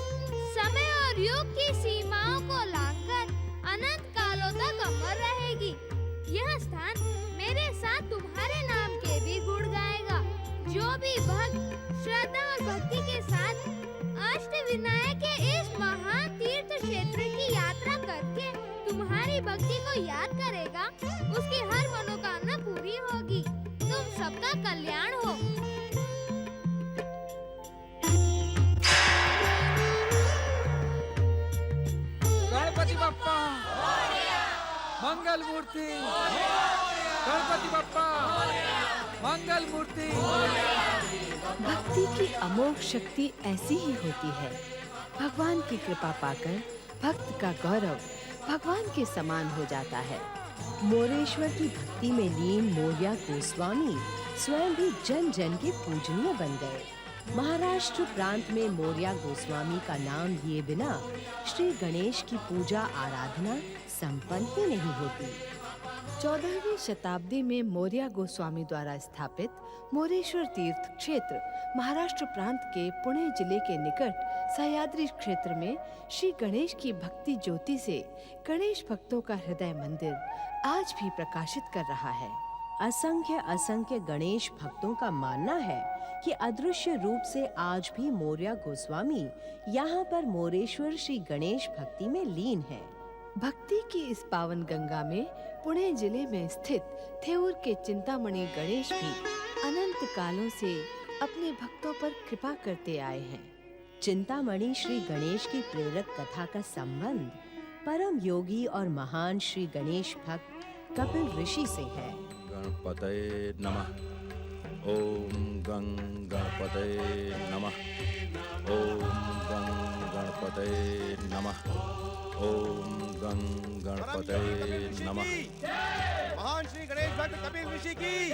समय और युग की सीमाओं को लांघकर अनंत कालों तक अमर रहेगी। यह स्थान मेरे साथ तुम्हारे नाम के भी गुण गाएगा। जो भी भक्त श्रद्धा और भक्ति के साथ अष्टविनायक के इस महान तीर्थ क्षेत्र की यात्रा करके तुम्हारी भक्ति को याद करेगा, उसकी हर मनोकामना पूरी होगी। तुम सबका कल्याण हो। गणपति बप्पा मंगल मूर्ति, गणपति बप्पा मंगल मूर्ति। भक्ति की अमोघ शक्ति ऐसी ही होती है। भगवान की कृपा पाकर भक्त का गौरव भगवान के समान हो जाता है। मोरेश्वर की भक्ति में लीन मौर्य गोस्वामी स्वयं भी जन जन के पूजनीय बन गए। महाराष्ट्र प्रांत में मौर्य गोस्वामी का नाम लिए बिना श्री गणेश की पूजा आराधना संपन्न ही नहीं होती। 14वीं शताब्दी में मौर्य गोस्वामी द्वारा स्थापित मोरेश्वर तीर्थ क्षेत्र महाराष्ट्र प्रांत के पुणे जिले के निकट सह्याद्री क्षेत्र में श्री गणेश की भक्ति ज्योति से गणेश भक्तों का हृदय मंदिर आज भी प्रकाशित कर रहा है। असंख्य गणेश भक्तों का मानना है कि अदृश्य रूप से आज भी मौर्य गोस्वामी यहाँ पर मोरेश्वर श्री गणेश भक्ति में लीन है। भक्ति की इस पावन गंगा में पुणे जिले में स्थित थेऊर के चिंतामणि गणेश भी अनंत कालों से अपने भक्तों पर कृपा करते आए हैं। चिंतामणि श्री गणेश की प्रेरक कथा का संबंध परम योगी और महान श्री गणेश भक्त कपिल ऋषि से है। गणपतये नमः। ओम गं गणपतये नमः। ओम गं गणपतये नमः। ओम गं गणपतये नमः। महान श्री गणेश भक्त कपिल ऋषि की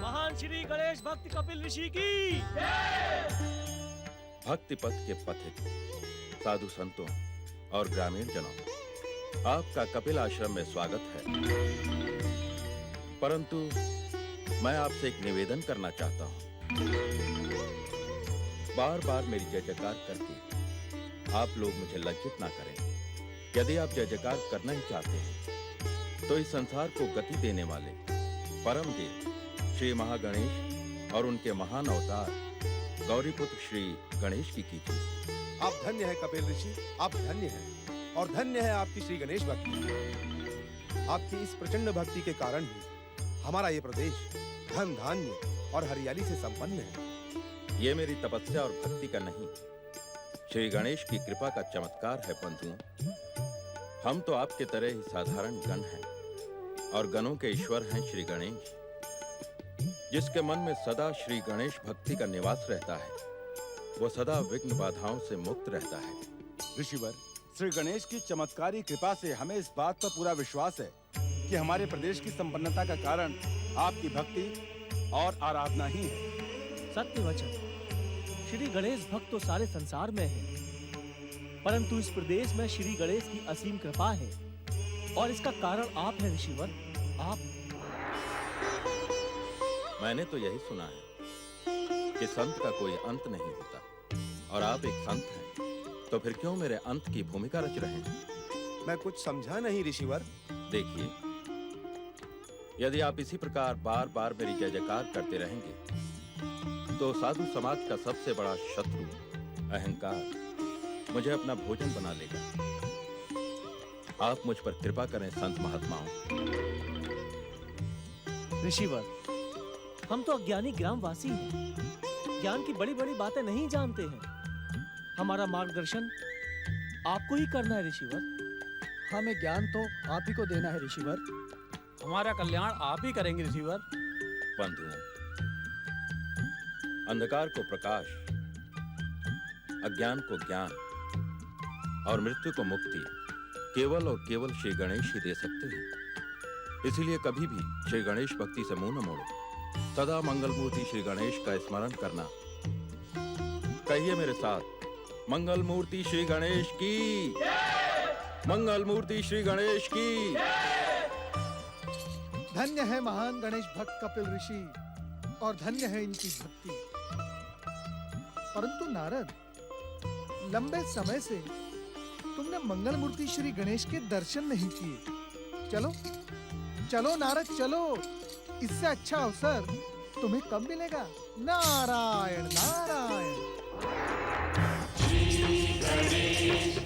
महान श्री गणेश भक्त कपिल ऋषि की भक्ति पथ के पथिक साधु संतों और ग्रामीण जनों, आपका कपिल आश्रम में स्वागत है। परंतु मैं आपसे एक निवेदन करना चाहता हूँ। बार बार मेरी जय जयकार करके आप लोग मुझे लज्जित ना करें। यदि आप जय जयकार करना ही चाहते हैं तो इस संसार को गति देने वाले परम देव श्री महागणेश और उनके महान अवतार गौरीपुत्र श्री गणेश की कीजिए। आप धन्य है कपिल ऋषि, आप धन्य हैं और धन्य है आपकी श्री गणेश भक्ति। आपकी इस प्रचंड भक्ति के कारण ही हमारा ये प्रदेश धन धान्य और हरियाली से संपन्न है। ये मेरी तपस्या और भक्ति का नहीं, श्री गणेश की कृपा का चमत्कार है बंधुओं। हम तो आपके तरह ही साधारण गण हैं और गणों के ईश्वर हैं श्री गणेश। जिसके मन में सदा श्री गणेश भक्ति का निवास रहता है वो सदा विघ्न बाधाओं से मुक्त रहता है। ऋषिवर, श्री गणेश की चमत्कारी कृपा से हमें इस बात पर पूरा विश्वास है कि हमारे प्रदेश की संपन्नता का कारण आपकी भक्ति और आराधना ही है। सत्य वचन। श्री गणेश भक्त तो सारे संसार में है, परंतु इस प्रदेश में श्री गणेश की असीम कृपा है और इसका कारण आप हैं ऋषिवर, आप। मैंने तो यही सुना है कि संत का कोई अंत नहीं होता और आप एक संत हैं, तो फिर क्यों मेरे अंत की भूमिका रच रहे हैं? मैं कुछ समझा नहीं ऋषिवर। देखिए, यदि आप इसी प्रकार बार बार मेरी जय जयकार करते रहेंगे तो साधु समाज का सबसे बड़ा शत्रु अहंकार मुझे अपना भोजन बना लेगा। आप मुझ पर कृपा करें संत महात्माओं। ऋषिवर, हम तो अज्ञानी ग्रामवासी हैं, ज्ञान की बड़ी बड़ी बातें नहीं जानते हैं। हमारा मार्गदर्शन आपको ही करना है ऋषिवर। हमें ज्ञान तो आप ही को देना है ऋषिवर। हमारा कल्याण आप ही करेंगे ऋषिवर। बंधुओं, अंधकार को प्रकाश, अज्ञान को ज्ञान और मृत्यु को मुक्ति केवल और केवल श्री गणेश ही दे सकते हैं। इसीलिए कभी भी श्री गणेश भक्ति से मुंह न मोड़ो। सदा मंगलमूर्ति श्री गणेश का स्मरण करना। कहिए मेरे साथ, मंगलमूर्ति श्री गणेश की, मंगलमूर्ति श्री गणेश की। धन्य है महान गणेश भक्त कपिल ऋषि और धन्य है इनकी भक्ति। परंतु नारद, लंबे समय से तुमने मंगलमूर्ति श्री गणेश के दर्शन नहीं किए। चलो चलो नारद, चलो। इससे अच्छा अवसर तुम्हें कब मिलेगा? नारायण नारायण। श्री गणेश।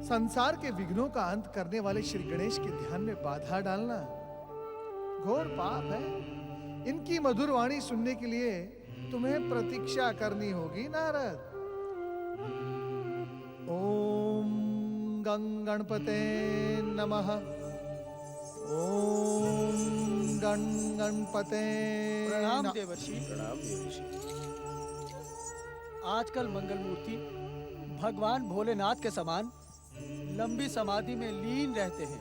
संसार के विघ्नों का अंत करने वाले श्री गणेश के ध्यान में बाधा डालना घोर पाप है। इनकी मधुर वाणी सुनने के लिए तुम्हें प्रतीक्षा करनी होगी नारद। ओम गं गणपते नमः। ओम गण गणपते प्रणाम देवर्षि। प्रणाम देवर्षि। आजकल मंगल मूर्ति भगवान भोलेनाथ के समान लंबी समाधि में लीन रहते हैं।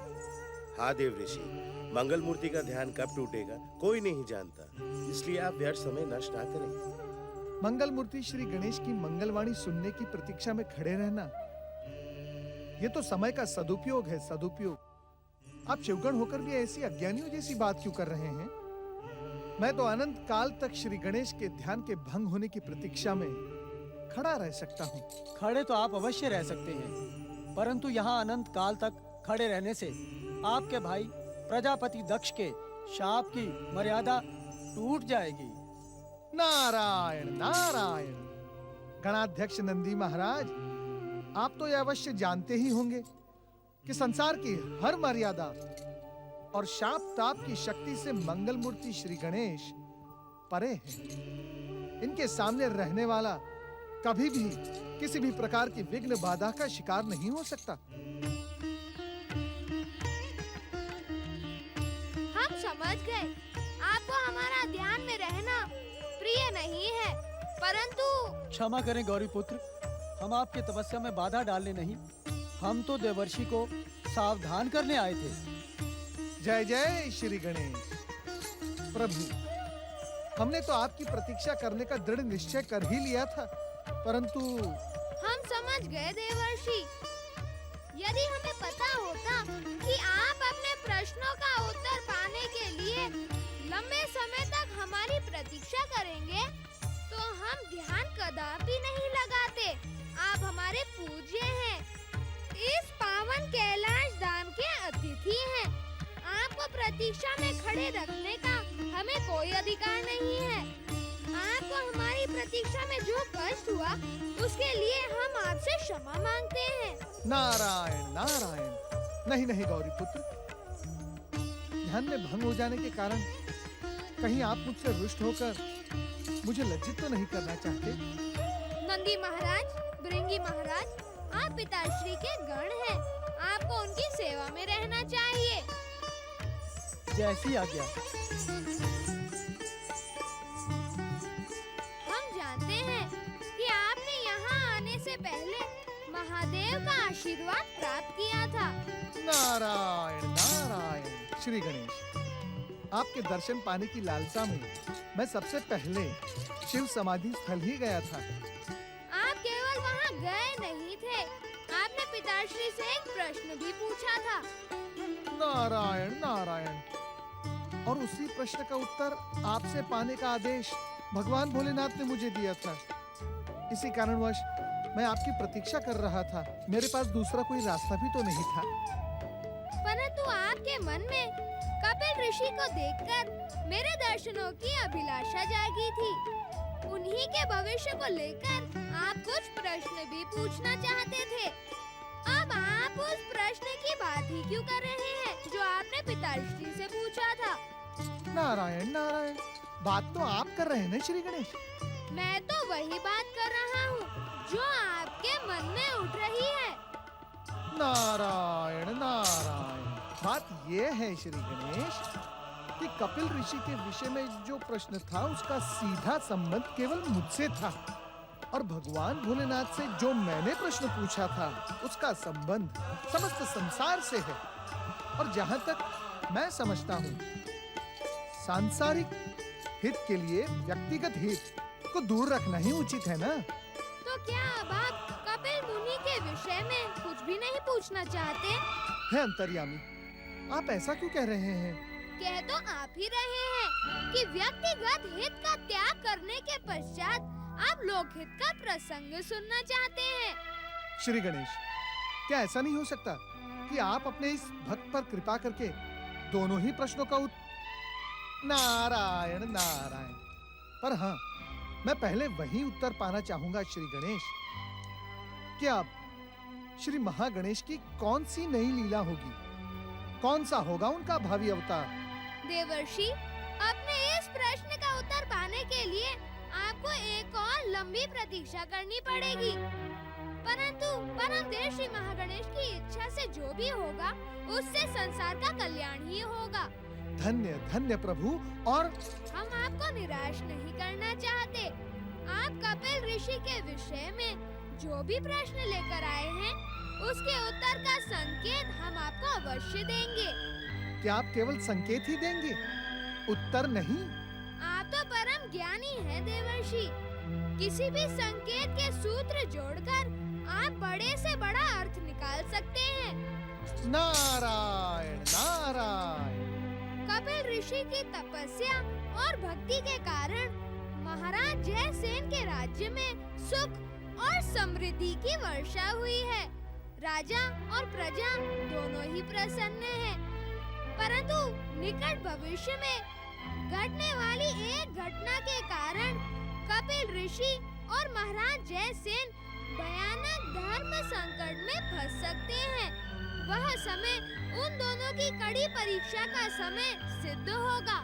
हाँ देव ऋषि, मंगल मूर्ति का ध्यान कब टूटेगा कोई नहीं जानता, इसलिए आप व्यर्थ समय नष्ट ना करें। मंगल मूर्ति श्री गणेश की मंगलवाणी सुनने की प्रतीक्षा में खड़े रहना, ये तो समय का सदुपयोग है, सदुपयोग। आप शिवगण होकर भी ऐसी अज्ञानियों जैसी बात क्यों कर रहे हैं? मैं तो अनंत काल तक श्री गणेश के ध्यान के भंग होने की प्रतीक्षा में खड़ा रह सकता हूँ। खड़े तो आप अवश्य रह सकते हैं, परंतु यहाँ अनंत काल तक खड़े रहने से आपके भाई प्रजापति दक्ष के शाप की मर्यादा टूट जाएगी। नारायण नारायण। गणाध्यक्ष नंदी महाराज, आप तो यह अवश्य जानते ही होंगे कि संसार की हर मर्यादा और शाप ताप की शक्ति से मंगल मूर्ति श्री गणेश परे है। इनके सामने रहने वाला कभी भी किसी भी प्रकार की विघ्न बाधा का शिकार नहीं हो सकता। हम समझ गए, आपको हमारा ध्यान में रहना प्रिय नहीं है, परंतु क्षमा करें गौरी पुत्र, हम आपके तपस्या में बाधा डालने नहीं, हम तो देवर्षि को सावधान करने आए थे। जय जय श्री गणेश। प्रभु, हमने तो आपकी प्रतीक्षा करने का दृढ़ निश्चय कर ही लिया था, परंतु हम समझ गए देवर्षि। यदि हमें पता होता कि आप अपने प्रश्नों का उत्तर पाने के लिए लंबे समय तक हमारी प्रतीक्षा करेंगे, तो हम ध्यान कदापि नहीं लगाते। आप हमारे पूज्य हैं, इस पावन कैलाश धाम के अतिथि हैं। आपको प्रतीक्षा में खड़े रखने का हमें कोई अधिकार नहीं है। आपको हमारी प्रतीक्षा में जो कष्ट हुआ, उसके लिए हम आपसे क्षमा मांगते हैं। नारायण नारायण। नहीं नहीं गौरी पुत्र, ध्यान में भंग हो जाने के कारण कहीं आप मुझसे रुष्ट होकर मुझे लज्जित तो नहीं करना चाहते? नंदी महाराज, भृंगी महाराज, आप पिताश्री के गण हैं, आपको उनकी सेवा में रहना चाहिए। जैसी आज्ञा। हम जानते हैं कि आपने यहाँ आने से पहले महादेव का आशीर्वाद प्राप्त किया था। नारायण नारायण। श्री गणेश, आपके दर्शन पाने की लालसा में मैं सबसे पहले शिव समाधि स्थल ही गया था। आप केवल वहाँ गए नहीं थे, आपने पिताश्री से एक प्रश्न भी पूछा था। नारायण नारायण। और उसी प्रश्न का उत्तर आपसे पाने का आदेश भगवान भोलेनाथ ने मुझे दिया था। इसी कारणवश मैं आपकी प्रतीक्षा कर रहा था। मेरे पास दूसरा कोई रास्ता भी तो नहीं था। परंतु आपके मन में कपिल ऋषि को देखकर मेरे दर्शनों की अभिलाषा जागी थी। उन्हीं के भविष्य को लेकर आप कुछ प्रश्न भी पूछना चाहते थे। अब आप उस प्रश्न की बात ही क्यों कर रहे हैं जो आपने पिताश्री से पूछा था? नारायण नारायण। बात तो आप कर रहे हैं ना श्री गणेश? मैं तो वही बात कर रहा हूँ जो आपके मन में उठ रही है। नारायण नारायण। बात ये है श्री गणेश कि कपिल ऋषि के विषय में जो प्रश्न था उसका सीधा संबंध केवल मुझसे था, और भगवान भोलेनाथ से जो मैंने प्रश्न पूछा था उसका संबंध समस्त संसार से है। और जहाँ तक मैं समझता हूँ, सांसारिक हित के लिए व्यक्तिगत हित को दूर रखना ही उचित है ना? तो क्या अब आप कपिल मुनि के विषय में कुछ भी नहीं पूछना चाहते? है अंतर्यामी, आप ऐसा क्यों कह रहे हैं? कह तो आप ही रहे हैं कि व्यक्तिगत हित का त्याग करने के पश्चात आप लोकहित का प्रसंग सुनना चाहते हैं। श्री गणेश, क्या ऐसा नहीं हो सकता कि आप अपने इस भक्त पर कृपा करके दोनों ही प्रश्नों का नारायण नारायण। पर हाँ, मैं पहले वही उत्तर पाना चाहूंगा श्री गणेश कि अब श्री महागणेश की कौन सी नई लीला होगी, कौन सा होगा उनका भावी अवतार? देवर्षि, अपने इस प्रश्न का उत्तर पाने के लिए आपको एक और लंबी प्रतीक्षा करनी पड़ेगी। परंतु परम देव श्री महागणेश की इच्छा से जो भी होगा उससे संसार का कल्याण ही होगा। धन्य धन्य प्रभु। और हम आपको निराश नहीं करना चाहते। आप कपिल ऋषि के विषय में जो भी प्रश्न लेकर आए हैं उसके उत्तर का संकेत हम आपको अवश्य देंगे। क्या आप केवल संकेत ही देंगे, उत्तर नहीं? आप तो परम ज्ञानी हैं देवर्षि। किसी भी संकेत के सूत्र जोड़कर आप बड़े से बड़ा अर्थ निकाल सकते हैं। नारायण नारायण। कपिल ऋषि की तपस्या और भक्ति के कारण महाराज जयसेन के राज्य में सुख और समृद्धि की वर्षा हुई है। राजा और प्रजा दोनों ही प्रसन्न हैं। परंतु निकट भविष्य में घटने वाली एक घटना के कारण कपिल ऋषि और महाराज जयसेन भयानक धर्म संकट में फंस सकते हैं। वह समय उन दोनों की कड़ी परीक्षा का समय सिद्ध होगा।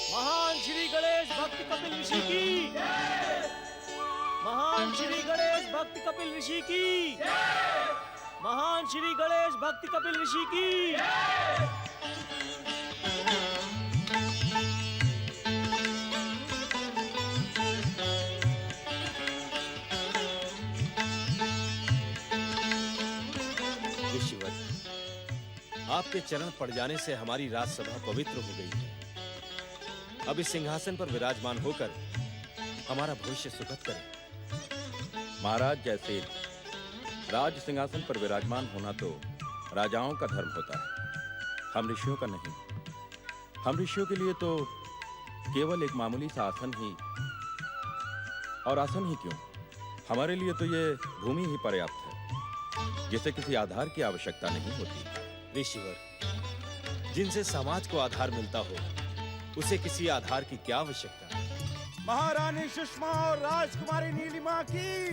महान श्री गणेश भक्त कपिल ऋषि की, महान श्री गणेश भक्त कपिल ऋषि की, महान श्री गणेश भक्त कपिल ऋषि की। ऋषिवर, आपके चरण पड़ जाने से हमारी राजसभा पवित्र हो गई है। अब इस सिंहासन पर विराजमान होकर हमारा भविष्य सुखद करें। महाराज जयसेन, राज सिंहासन पर विराजमान होना तो राजाओं का धर्म होता है, हम ऋषियों का नहीं। हम ऋषियों के लिए तो केवल एक मामूली सा आसन ही, और आसन ही क्यों, हमारे लिए तो ये भूमि ही पर्याप्त है, जिसे किसी आधार की आवश्यकता नहीं होती। ऋषिवर, जिनसे समाज को आधार मिलता हो उसे किसी आधार की क्या आवश्यकता है? महारानी सुषमा और राजकुमारी नीलिमा की,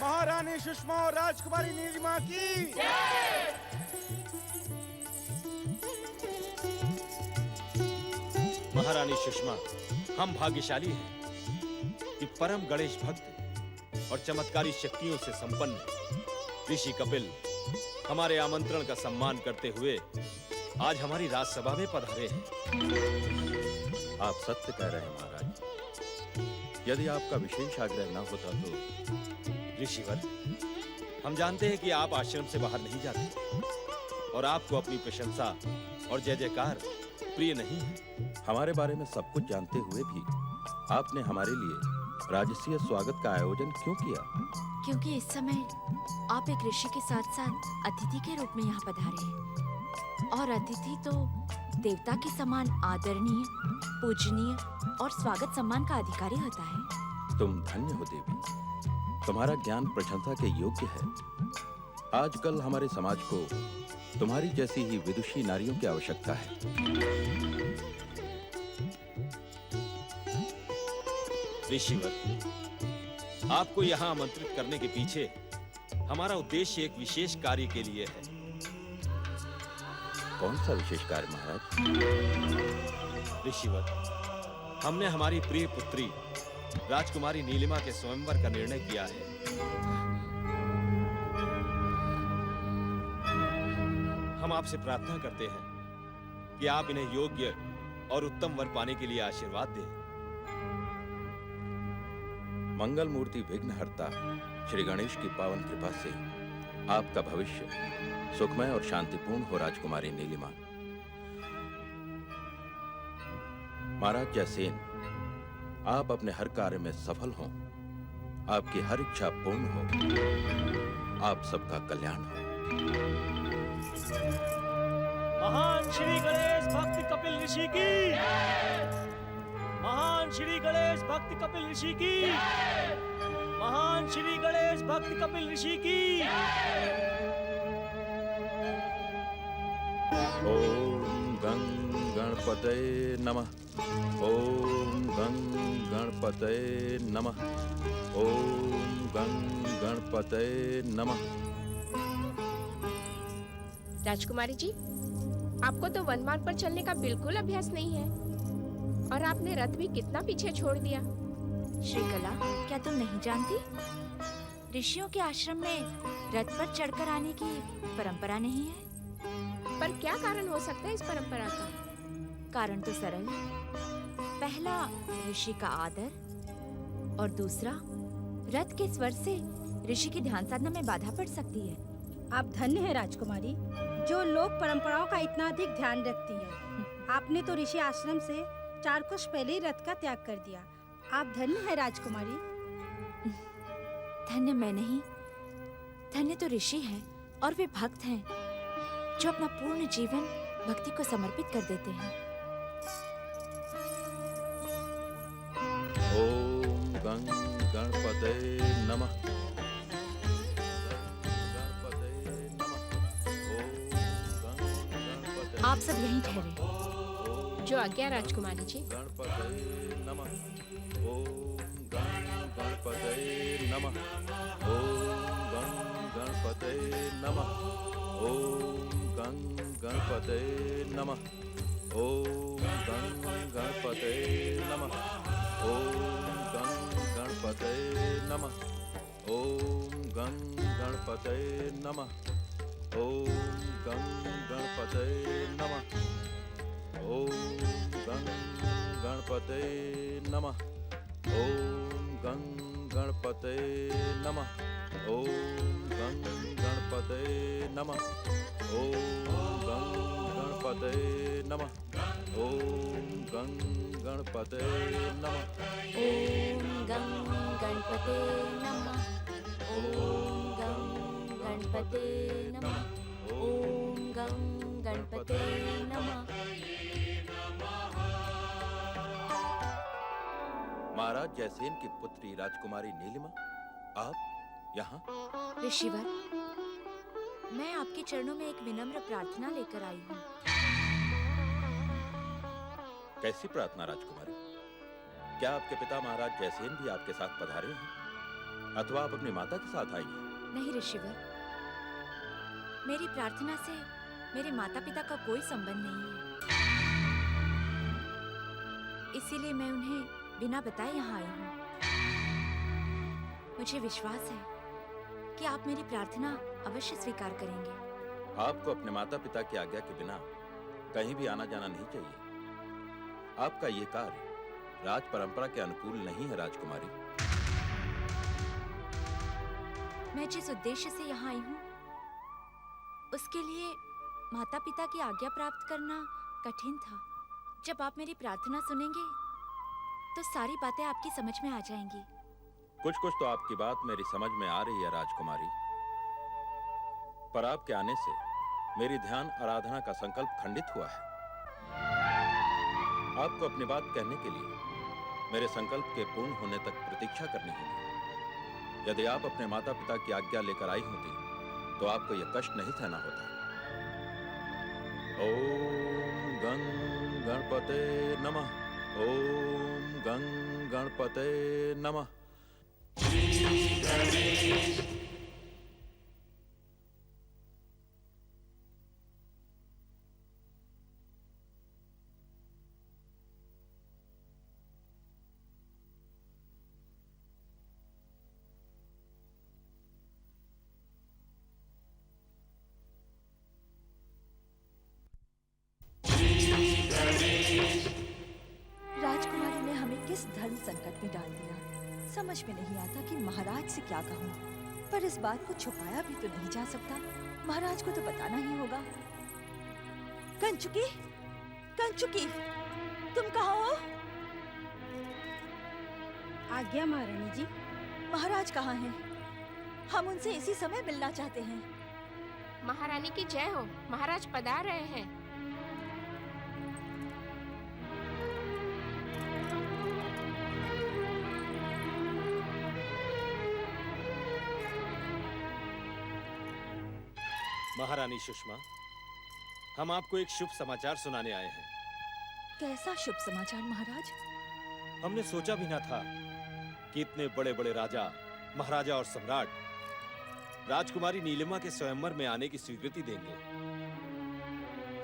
महारानी सुषमा और राजकुमारी नीलिमा की। महारानी सुषमा, हम भाग्यशाली हैं कि परम गणेश भक्त और चमत्कारी शक्तियों से संपन्न ऋषि कपिल हमारे आमंत्रण का सम्मान करते हुए आज हमारी राजसभा में पधारे हैं। आप सत्य कह रहे हैं महाराज। यदि आपका विशेष आग्रह न होता तो। ऋषिवर, हम जानते हैं कि आप आश्रम से बाहर नहीं जाते और आपको अपनी प्रशंसा और जय जयकार प्रिय नहीं है। हमारे बारे में सब कुछ जानते हुए भी आपने हमारे लिए राजसीय स्वागत का आयोजन क्यों किया? क्योंकि इस समय आप एक ऋषि के साथ साथ अतिथि के रूप में यहाँ पधारे हैं, और अतिथि तो देवता के समान आदरणीय, पूजनीय और स्वागत सम्मान का अधिकारी होता है। तुम धन्य हो देवी, तुम्हारा ज्ञान प्रशंसा के योग्य है। आजकल हमारे समाज को तुम्हारी जैसी ही विदुषी नारियों की आवश्यकता है। ऋषिवर, आपको यहाँ आमंत्रित करने के पीछे हमारा उद्देश्य एक विशेष कार्य के लिए है। कौन सा विशेष कार्य महाराज? ऋषिवर, हमने हमारी प्रिय पुत्री राजकुमारी नीलिमा के स्वयंवर का निर्णय किया है। हम आपसे प्रार्थना करते हैं कि आप इन्हें योग्य और उत्तम वर पाने के लिए आशीर्वाद दें। मंगल मूर्ति विघ्नहर्ता श्री गणेश की पावन कृपा से आपका भविष्य सुखमय और शांतिपूर्ण हो राजकुमारी नीलिमा। महाराज जयसेन, आप अपने हर कार्य में सफल हों, आपकी हर इच्छा पूर्ण हो, आप सबका कल्याण हो। महान श्री गणेश भक्त कपिल ऋषि की, महान श्री गणेश भक्त कपिल ऋषि की, महान श्री गणेश भक्त कपिल ऋषि की। ओम गं गणपतये नमः। ओम गं गणपतये नमः। ओम गं गणपतये नमः। राजकुमारी जी, आपको तो वन मार्ग पर चलने का बिल्कुल अभ्यास नहीं है और आपने रथ भी कितना पीछे छोड़ दिया। श्रीकला, क्या तुम नहीं जानती? ऋषियों के आश्रम में रथ पर चढ़कर आने की परंपरा नहीं है। पर क्या कारण हो सकता है इस परंपरा का? कारण तो सरल है। पहला, ऋषि का आदर, और दूसरा, रथ के स्वर से ऋषि की ध्यान साधना में बाधा पड़ सकती है। आप धन्य हैं राजकुमारी, जो लोक परंपराओं का इतना अधिक ध्यान रखती है। आपने तो ऋषि आश्रम से 4 कोस पहले ही रथ का त्याग कर दिया। आप धन्य हैं राजकुमारी। धन्य मैं नहीं, धन्य तो ऋषि हैं और वे भक्त हैं जो अपना पूर्ण जीवन भक्ति को समर्पित कर देते हैं। ओम गं गणपतये नमः। आप सब यहीं ठहरे। जो आज्ञा राजकुमारी जी। गणपतये नमः। ओम गं गणपतये नमः। ओम गं गणपतये नमः। ओम गं गणपतये नमः। ओम गं गणपतये नमः। ओम गं गणपतये नमः। ओम गं गणपतये नमः। ओम गं गणपतये नमः। ओम गं गणपतये नमः। ओम गं गणपतये नमः। ओम गं गणपतये नमः। ओम गं गणपतये नमः। ओम गं गणपतये नमः। ओम गं गणपते नमः। ओम गं गणपते नमः। ओम गं गणपते नमः। महाराज जयसेन की पुत्री राजकुमारी नीलिमा, आप यहाँ? ऋषिवर, मैं आपके चरणों में एक विनम्र प्रार्थना लेकर आई हूँ। कैसी प्रार्थना राजकुमारी? क्या आपके पिता महाराज जयसेन भी आपके साथ पधारे हैं अथवा आप अपनी माता के साथ आई हैं? नहीं ऋषिवर, मेरी प्रार्थना से मेरे माता पिता का कोई संबंध नहीं है, इसीलिए मैं उन्हें बिना बताए यहाँ आई हूँ। मुझे विश्वास है कि आप मेरी प्रार्थना अवश्य स्वीकार करेंगे। आपको अपने माता पिता की आज्ञा के बिना कहीं भी आना जाना नहीं चाहिए। आपका ये कार्य राज परंपरा के अनुकूल नहीं है राजकुमारी। मैं जिस उद्देश्य से यहाँ आई हूँ उसके लिए माता पिता की आज्ञा प्राप्त करना कठिन था। जब आप मेरी प्रार्थना सुनेंगे तो सारी बातें आपकी समझ में आ जाएंगी। कुछ कुछ तो आपकी बात मेरी समझ में आ रही है राजकुमारी, पर आपके आने से मेरी ध्यान आराधना का संकल्प खंडित हुआ है। आपको अपनी बात कहने के लिए मेरे संकल्प के पूर्ण होने तक प्रतीक्षा करनी होगी। यदि आप अपने माता पिता की आज्ञा लेकर आई होती तो आपको यह कष्ट नहीं सहना होता। ओम गं गणपते नमः। ओम गं गणपते नमः। राजकुमारी ने हमें किस धर्म संकट में डाल दिया, समझ में नहीं आता कि महाराज से क्या कहूँ। पर इस बात को छुपाया भी तो नहीं जा सकता, महाराज को तो बताना ही होगा। कंचुकी, कंचुकी, तुम कहाँ हो? आज्ञा महारानी जी। महाराज कहाँ हैं? हम उनसे इसी समय मिलना चाहते हैं। महारानी की जय हो, महाराज पधार रहे हैं। महारानी सुषमा, हम आपको एक शुभ समाचार सुनाने आए हैं। कैसा शुभ समाचार महाराज? हमने सोचा भी ना था कि इतने बड़े बड़े राजा, महाराजा और सम्राट राजकुमारी नीलिमा के स्वयंवर में आने की स्वीकृति देंगे।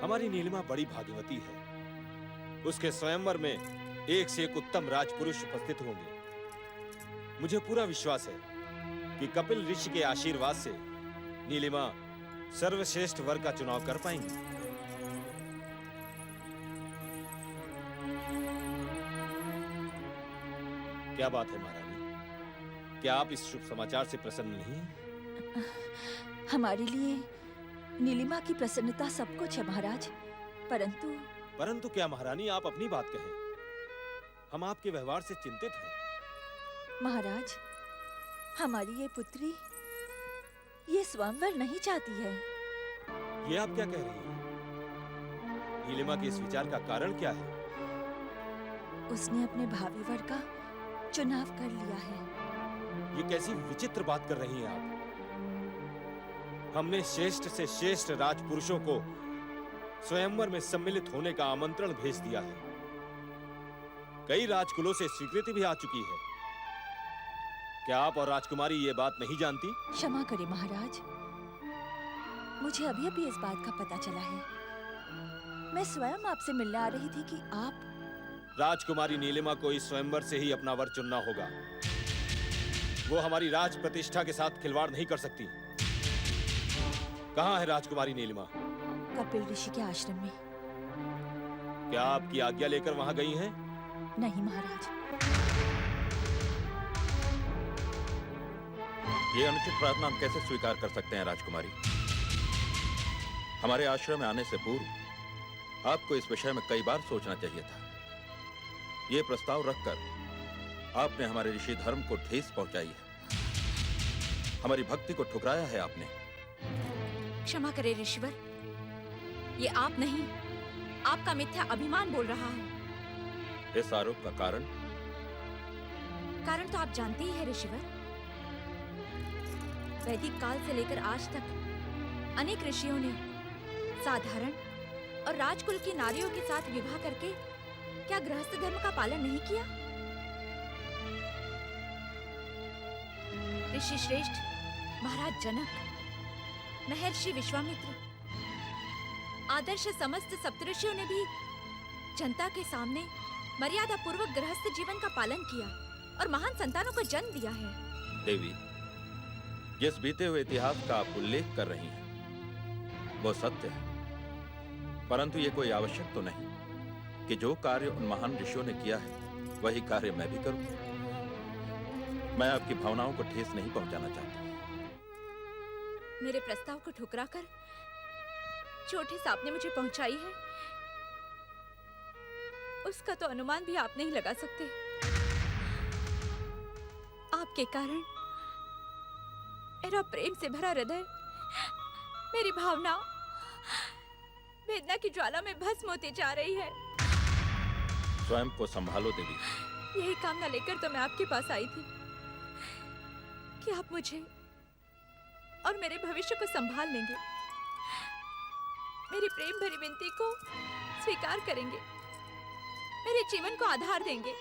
हमारी नीलिमा बड़ी भाग्यवती है। उसके स्वयंवर में एक से एक उत्तम राजपुरुष उपस्थित होंगे। मुझे पूरा विश्वास है कि कपिल ऋषि के आशीर्वाद से नीलिमा सर्वश्रेष्ठ वर का चुनाव कर पाएंगी। क्या बात है महारानी, क्या आप इस शुभ समाचार से प्रसन्न नहीं हैं? हमारे लिए नीलिमा की प्रसन्नता सब कुछ है महाराज, परंतु क्या महारानी, आप अपनी बात कहें। हम आपके व्यवहार से चिंतित हैं। महाराज, हमारी ये पुत्री ये स्वयंवर नहीं चाहती है। ये आप क्या कह रही हैं? नीलिमा के इस विचार का कारण क्या है? उसने अपने भावी वर का चुनाव कर लिया है। ये कैसी विचित्र बात कर रही हैं आप? हमने श्रेष्ठ से श्रेष्ठ राजपुरुषों को स्वयंवर में सम्मिलित होने का आमंत्रण भेज दिया है। कई राजकुलों से स्वीकृति भी आ चुकी है। क्या आप और राजकुमारी ये बात नहीं जानती? क्षमा करें महाराज, मुझे अभी अभी इस बात का पता चला है। मैं स्वयं आपसे मिलने आ रही थी कि आप राजकुमारी नीलिमा को इस स्वयंवर से ही अपना वर चुनना होगा। वो हमारी राज प्रतिष्ठा के साथ खिलवाड़ नहीं कर सकती। कहाँ है राजकुमारी नीलिमा? कपिल ऋषि के आश्रम में। क्या आपकी आज्ञा लेकर वहां गई हैं? नहीं महाराज। ये अनुचित प्रार्थना हम कैसे स्वीकार कर सकते हैं राजकुमारी? हमारे आश्रम में आने से पूर्व आपको इस विषय में कई बार सोचना चाहिए था। ये प्रस्ताव रखकर आपने हमारे ऋषि धर्म को ठेस पहुंचाई है। हमारी भक्ति को ठुकराया है आपने। क्षमा करें ऋषिवर, ये आप नहीं, आपका मिथ्या अभिमान बोल रहा है। इस आरोप का कारण तो आप जानते ही हैं ऋषिवर। वैदिक काल से लेकर आज तक अनेक ऋषियों ने साधारण और राजकुल की नारियों के साथ विवाह करके क्या गृहस्थ धर्म का पालन नहीं किया? ऋषि श्रेष्ठ महाराज जनक, महर्षि विश्वामित्र, आदर्श समस्त सप्तऋषियों ने भी जनता के सामने मर्यादा पूर्वक गृहस्थ जीवन का पालन किया और महान संतानों को जन्म दिया है। देवी, जिस बीते हुए इतिहास का आप उल्लेख कर रही हैं, वो सत्य है, परंतु ये कोई आवश्यक तो नहीं कि जो कार्य उन महान ऋषियों ने किया है वही कार्य मैं भी करूं। मैं आपकी भावनाओं को ठेस नहीं पहुंचाना चाहता। मेरे प्रस्ताव को ठुकराकर छोटे सांप ने मुझे पहुंचाई है, उसका तो अनुमान भी आप नहीं लगा सकते। आपके कारण मेरा प्रेम से भरा हृदय, मेरी भावना वेदना की ज्वाला में भस्म होती जा रही है। स्वयं को संभालो देवी। यही कामना लेकर तो मैं आपके पास आई थी कि आप मुझे और मेरे भविष्य को संभाल लेंगे, मेरी प्रेम भरी विनती को स्वीकार करेंगे, मेरे जीवन को आधार देंगे।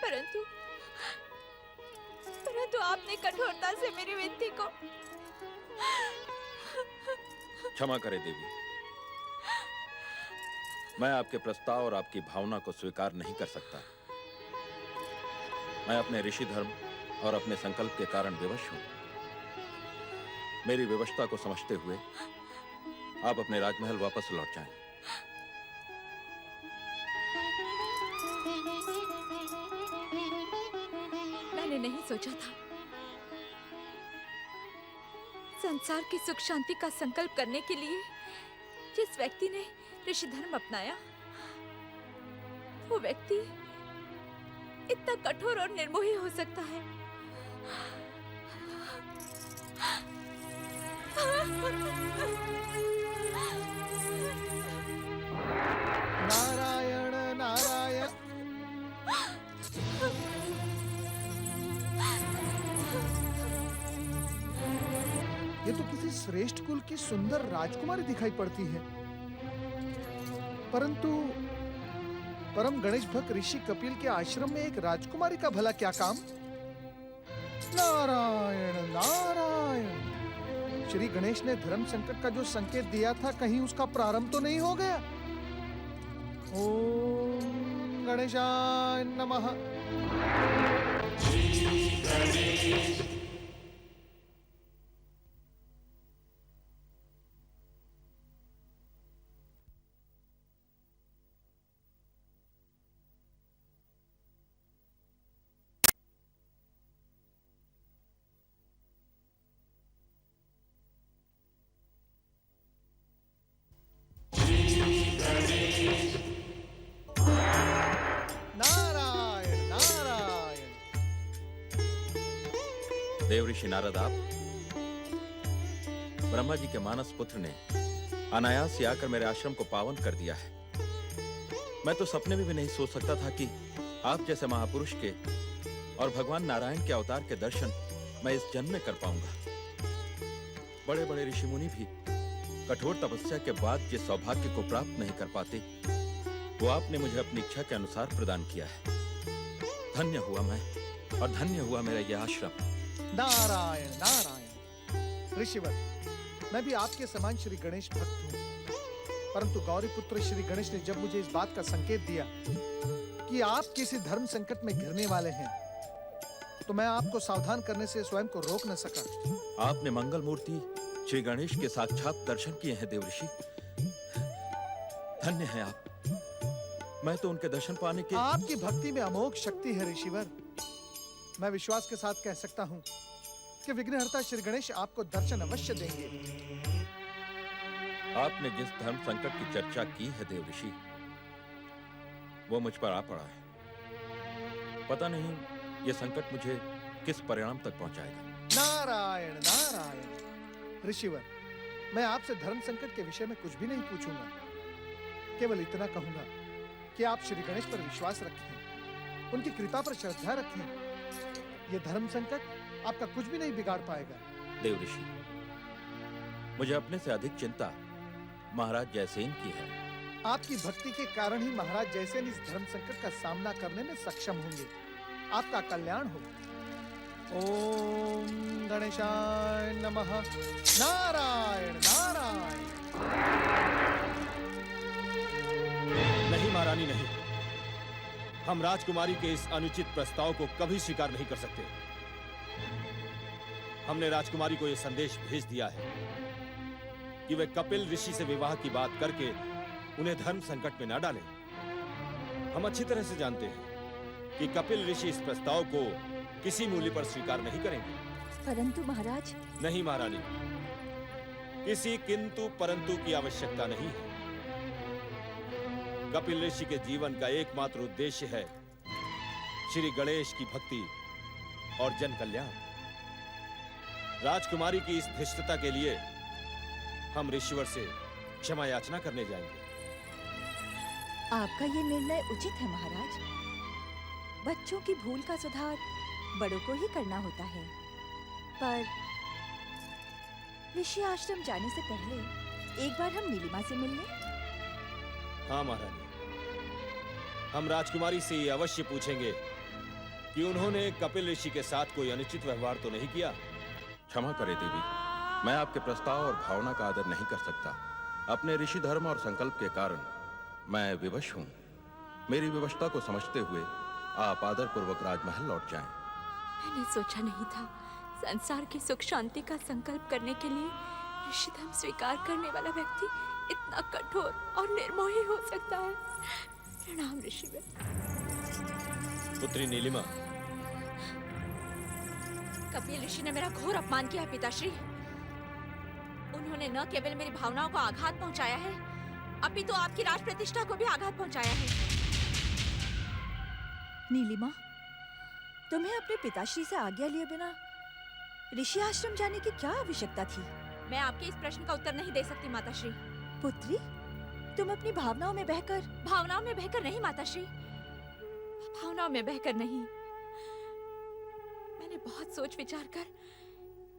परंतु आपने कठोरता से मेरी विनती को क्षमा करें देवी, मैं आपके प्रस्ताव और आपकी भावना को स्वीकार नहीं कर सकता। मैं अपने ऋषि धर्म और अपने संकल्प के कारण विवश हूं। मेरी विवशता को समझते हुए आप अपने राजमहल वापस लौट जाएं। मैंने नहीं सोचा था संसार की सुख शांति का संकल्प करने के लिए जिस व्यक्ति ने ऋषि धर्म अपनाया, वो व्यक्ति इतना कठोर और निर्मोही हो सकता है। नारायण नारायण। ये तो किसी किसी श्रेष्ठ कुल की सुंदर राजकुमारी दिखाई पड़ती है, परंतु परम गणेश भक्त ऋषि कपिल के आश्रम में एक राजकुमारी का भला क्या काम? नारायण नारायण। श्री गणेश ने धर्म संकट का जो संकेत दिया था, कहीं उसका प्रारंभ तो नहीं हो गया? ओम गणेशाय नमः। नारायण नारायण। देव ऋषि नारद, आप ब्रह्मा जी के मानस पुत्र ने अनायास से आकर मेरे आश्रम को पावन कर दिया है। मैं तो सपने में भी नहीं सोच सकता था कि आप जैसे महापुरुष के और भगवान नारायण के अवतार के दर्शन मैं इस जन्म में कर पाऊंगा। बड़े बड़े ऋषि मुनि भी कठोर तपस्या के बाद जिस सौभाग्य को प्राप्त नहीं कर पाते, वो आपने मुझे अपनी इच्छा के अनुसार प्रदान किया है। धन्य हुआ मैं और धन्य हुआ मेरा यह आश्रम। नारायण नारायण। ऋषिवर, मैं भी आपके समान श्री गणेश भक्त हूँ, परंतु गौरी पुत्र श्री गणेश ने जब मुझे इस बात का संकेत दिया कि आप किसी धर्म संकट में घिरने वाले हैं, तो मैं आपको सावधान करने से स्वयं को रोक न सका। आपने मंगल मूर्ति श्री गणेश के साक्षात दर्शन किए हैं देव ऋषि। धन्य है आप। मैं तो उनके दर्शन पाने के आपकी भक्ति में अमोघ शक्ति है ऋषिवर। मैं विश्वास के साथ कह सकता हूँ कि विघ्नहर्ता श्री गणेश आपको दर्शन अवश्य देंगे। आपने जिस धर्म संकट की चर्चा की है देव ऋषि, वो मुझ पर आ पड़ा है। पता नहीं ये संकट मुझे किस परिणाम तक पहुंचाएगा। नारायण नारायण। ऋषिवर, मैं आपसे धर्म संकट के विषय में कुछ भी नहीं पूछूंगा। केवल इतना कहूंगा कि आप श्री गणेश पर विश्वास रखें, उनकी कृपा पर श्रद्धा रखें। ये धर्म संकट आपका कुछ भी नहीं बिगाड़ पाएगा। देव ऋषि, मुझे अपने से अधिक चिंता महाराज जयसेन की है। आपकी भक्ति के कारण ही महाराज जयसेन इस धर्म संकट का सामना करने में सक्षम होंगे। आपका कल्याण हो। ओम गणेशाय नमः। नारायण नारायण। नहीं महारानी, नहीं। हम राजकुमारी के इस अनुचित प्रस्ताव को कभी स्वीकार नहीं कर सकते। हमने राजकुमारी को यह संदेश भेज दिया है कि वे कपिल ऋषि से विवाह की बात करके उन्हें धर्म संकट में न डालें। हम अच्छी तरह से जानते हैं कि कपिल ऋषि इस प्रस्ताव को किसी मूल्य पर स्वीकार नहीं करेंगे। परंतु महाराज। नहीं महारानी, किसी किंतु परंतु की आवश्यकता नहीं है। कपिल ऋषि के जीवन का एकमात्र उद्देश्य है श्री गणेश की भक्ति और जन कल्याण। राजकुमारी की इस धृष्टता के लिए हम ऋषिवर से क्षमा याचना करने जाएंगे। आपका ये निर्णय उचित है महाराज। बच्चों की भूल का सुधार बड़ों को ही करना होता है। पर ऋषि आश्रम जाने से पहले एक बार हम नीलिमा से मिल लें। हाँ महारानी, हम राजकुमारी से ये अवश्य पूछेंगे कि उन्होंने कपिल ऋषि के साथ कोई अनुचित व्यवहार तो नहीं किया। क्षमा करें देवी, मैं आपके प्रस्ताव और भावना का आदर नहीं कर सकता। अपने ऋषि धर्म और संकल्प के कारण मैं विवश हूँ। मेरी विवशता को समझते हुए आप आदरपूर्वक राजमहल लौट जाएं। मैंने सोचा नहीं था संसार की सुख शांति का संकल्प करने के लिए ऋषि धर्म स्वीकार करने वाला व्यक्ति इतना कठोर और निर्मोही हो सकता है। प्रणाम ऋषिवर। पुत्री नीलिमा, कपिल ऋषि ने मेरा घोर अपमान किया है पिताश्री। उन्होंने न केवल मेरी भावनाओं को आघात पहुंचाया है, अभी तो आपकी राज प्रतिष्ठा को भी आघात पहुंचाया है। नीलिमा, तुम्हें अपने पिताश्री से आज्ञा लिए बिना ऋषि आश्रम जाने की क्या आवश्यकता थी? मैं आपके इस प्रश्न का उत्तर नहीं दे सकती माताश्री। पुत्री, तुम अपनी भावनाओं में बहकर नहीं माताश्री, भावनाओं में बहकर नहीं। मैंने बहुत सोच विचार कर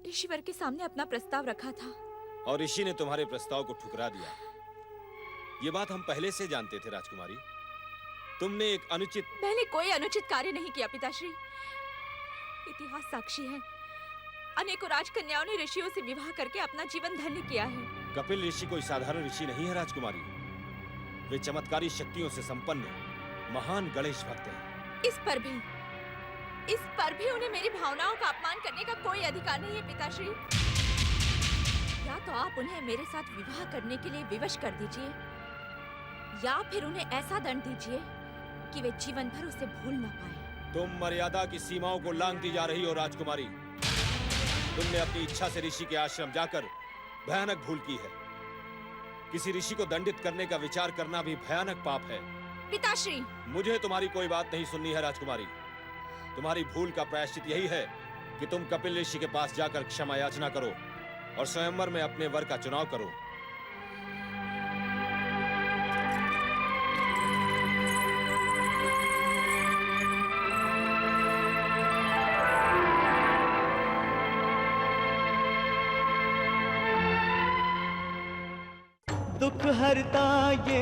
ऋषिवर के सामने अपना प्रस्ताव रखा था। और ऋषि ने तुम्हारे प्रस्ताव को ठुकरा दिया। ये बात हम पहले से जानते थे राजकुमारी। तुमने एक अनुचित मैंने कोई अनुचित कार्य नहीं किया पिताश्री। इतिहास साक्षी है, अनेकों राजकन्याओं ने ऋषियों से विवाह करके अपना जीवन धन्य किया है। कपिल ऋषि कोई साधारण ऋषि नहीं है राजकुमारी। वे चमत्कारी शक्तियों से संपन्न महान गणेश भक्त हैं। इस पर भी उन्हें मेरी भावनाओं का अपमान करने का कोई अधिकार नहीं है पिताश्री। या तो आप उन्हें मेरे साथ विवाह करने के लिए विवश कर दीजिए, या फिर उन्हें ऐसा दंड दीजिए कि वे जीवन भर उसे भूल न पाए। तुम मर्यादा की सीमाओं को लांघती जा रही हो राजकुमारी। तुमने अपनी इच्छा से ऋषि के आश्रम जाकर भयानक भूल की है। किसी ऋषि को दंडित करने का विचार करना भी भयानक पाप है। पिताश्री, मुझे तुम्हारी कोई बात नहीं सुननी है राजकुमारी। तुम्हारी भूल का प्रायश्चित यही है कि तुम कपिल ऋषि के पास जाकर क्षमा याचना करो और स्वयंवर में अपने वर का चुनाव करो। दुख हरता ये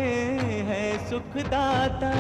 है सुखदाता।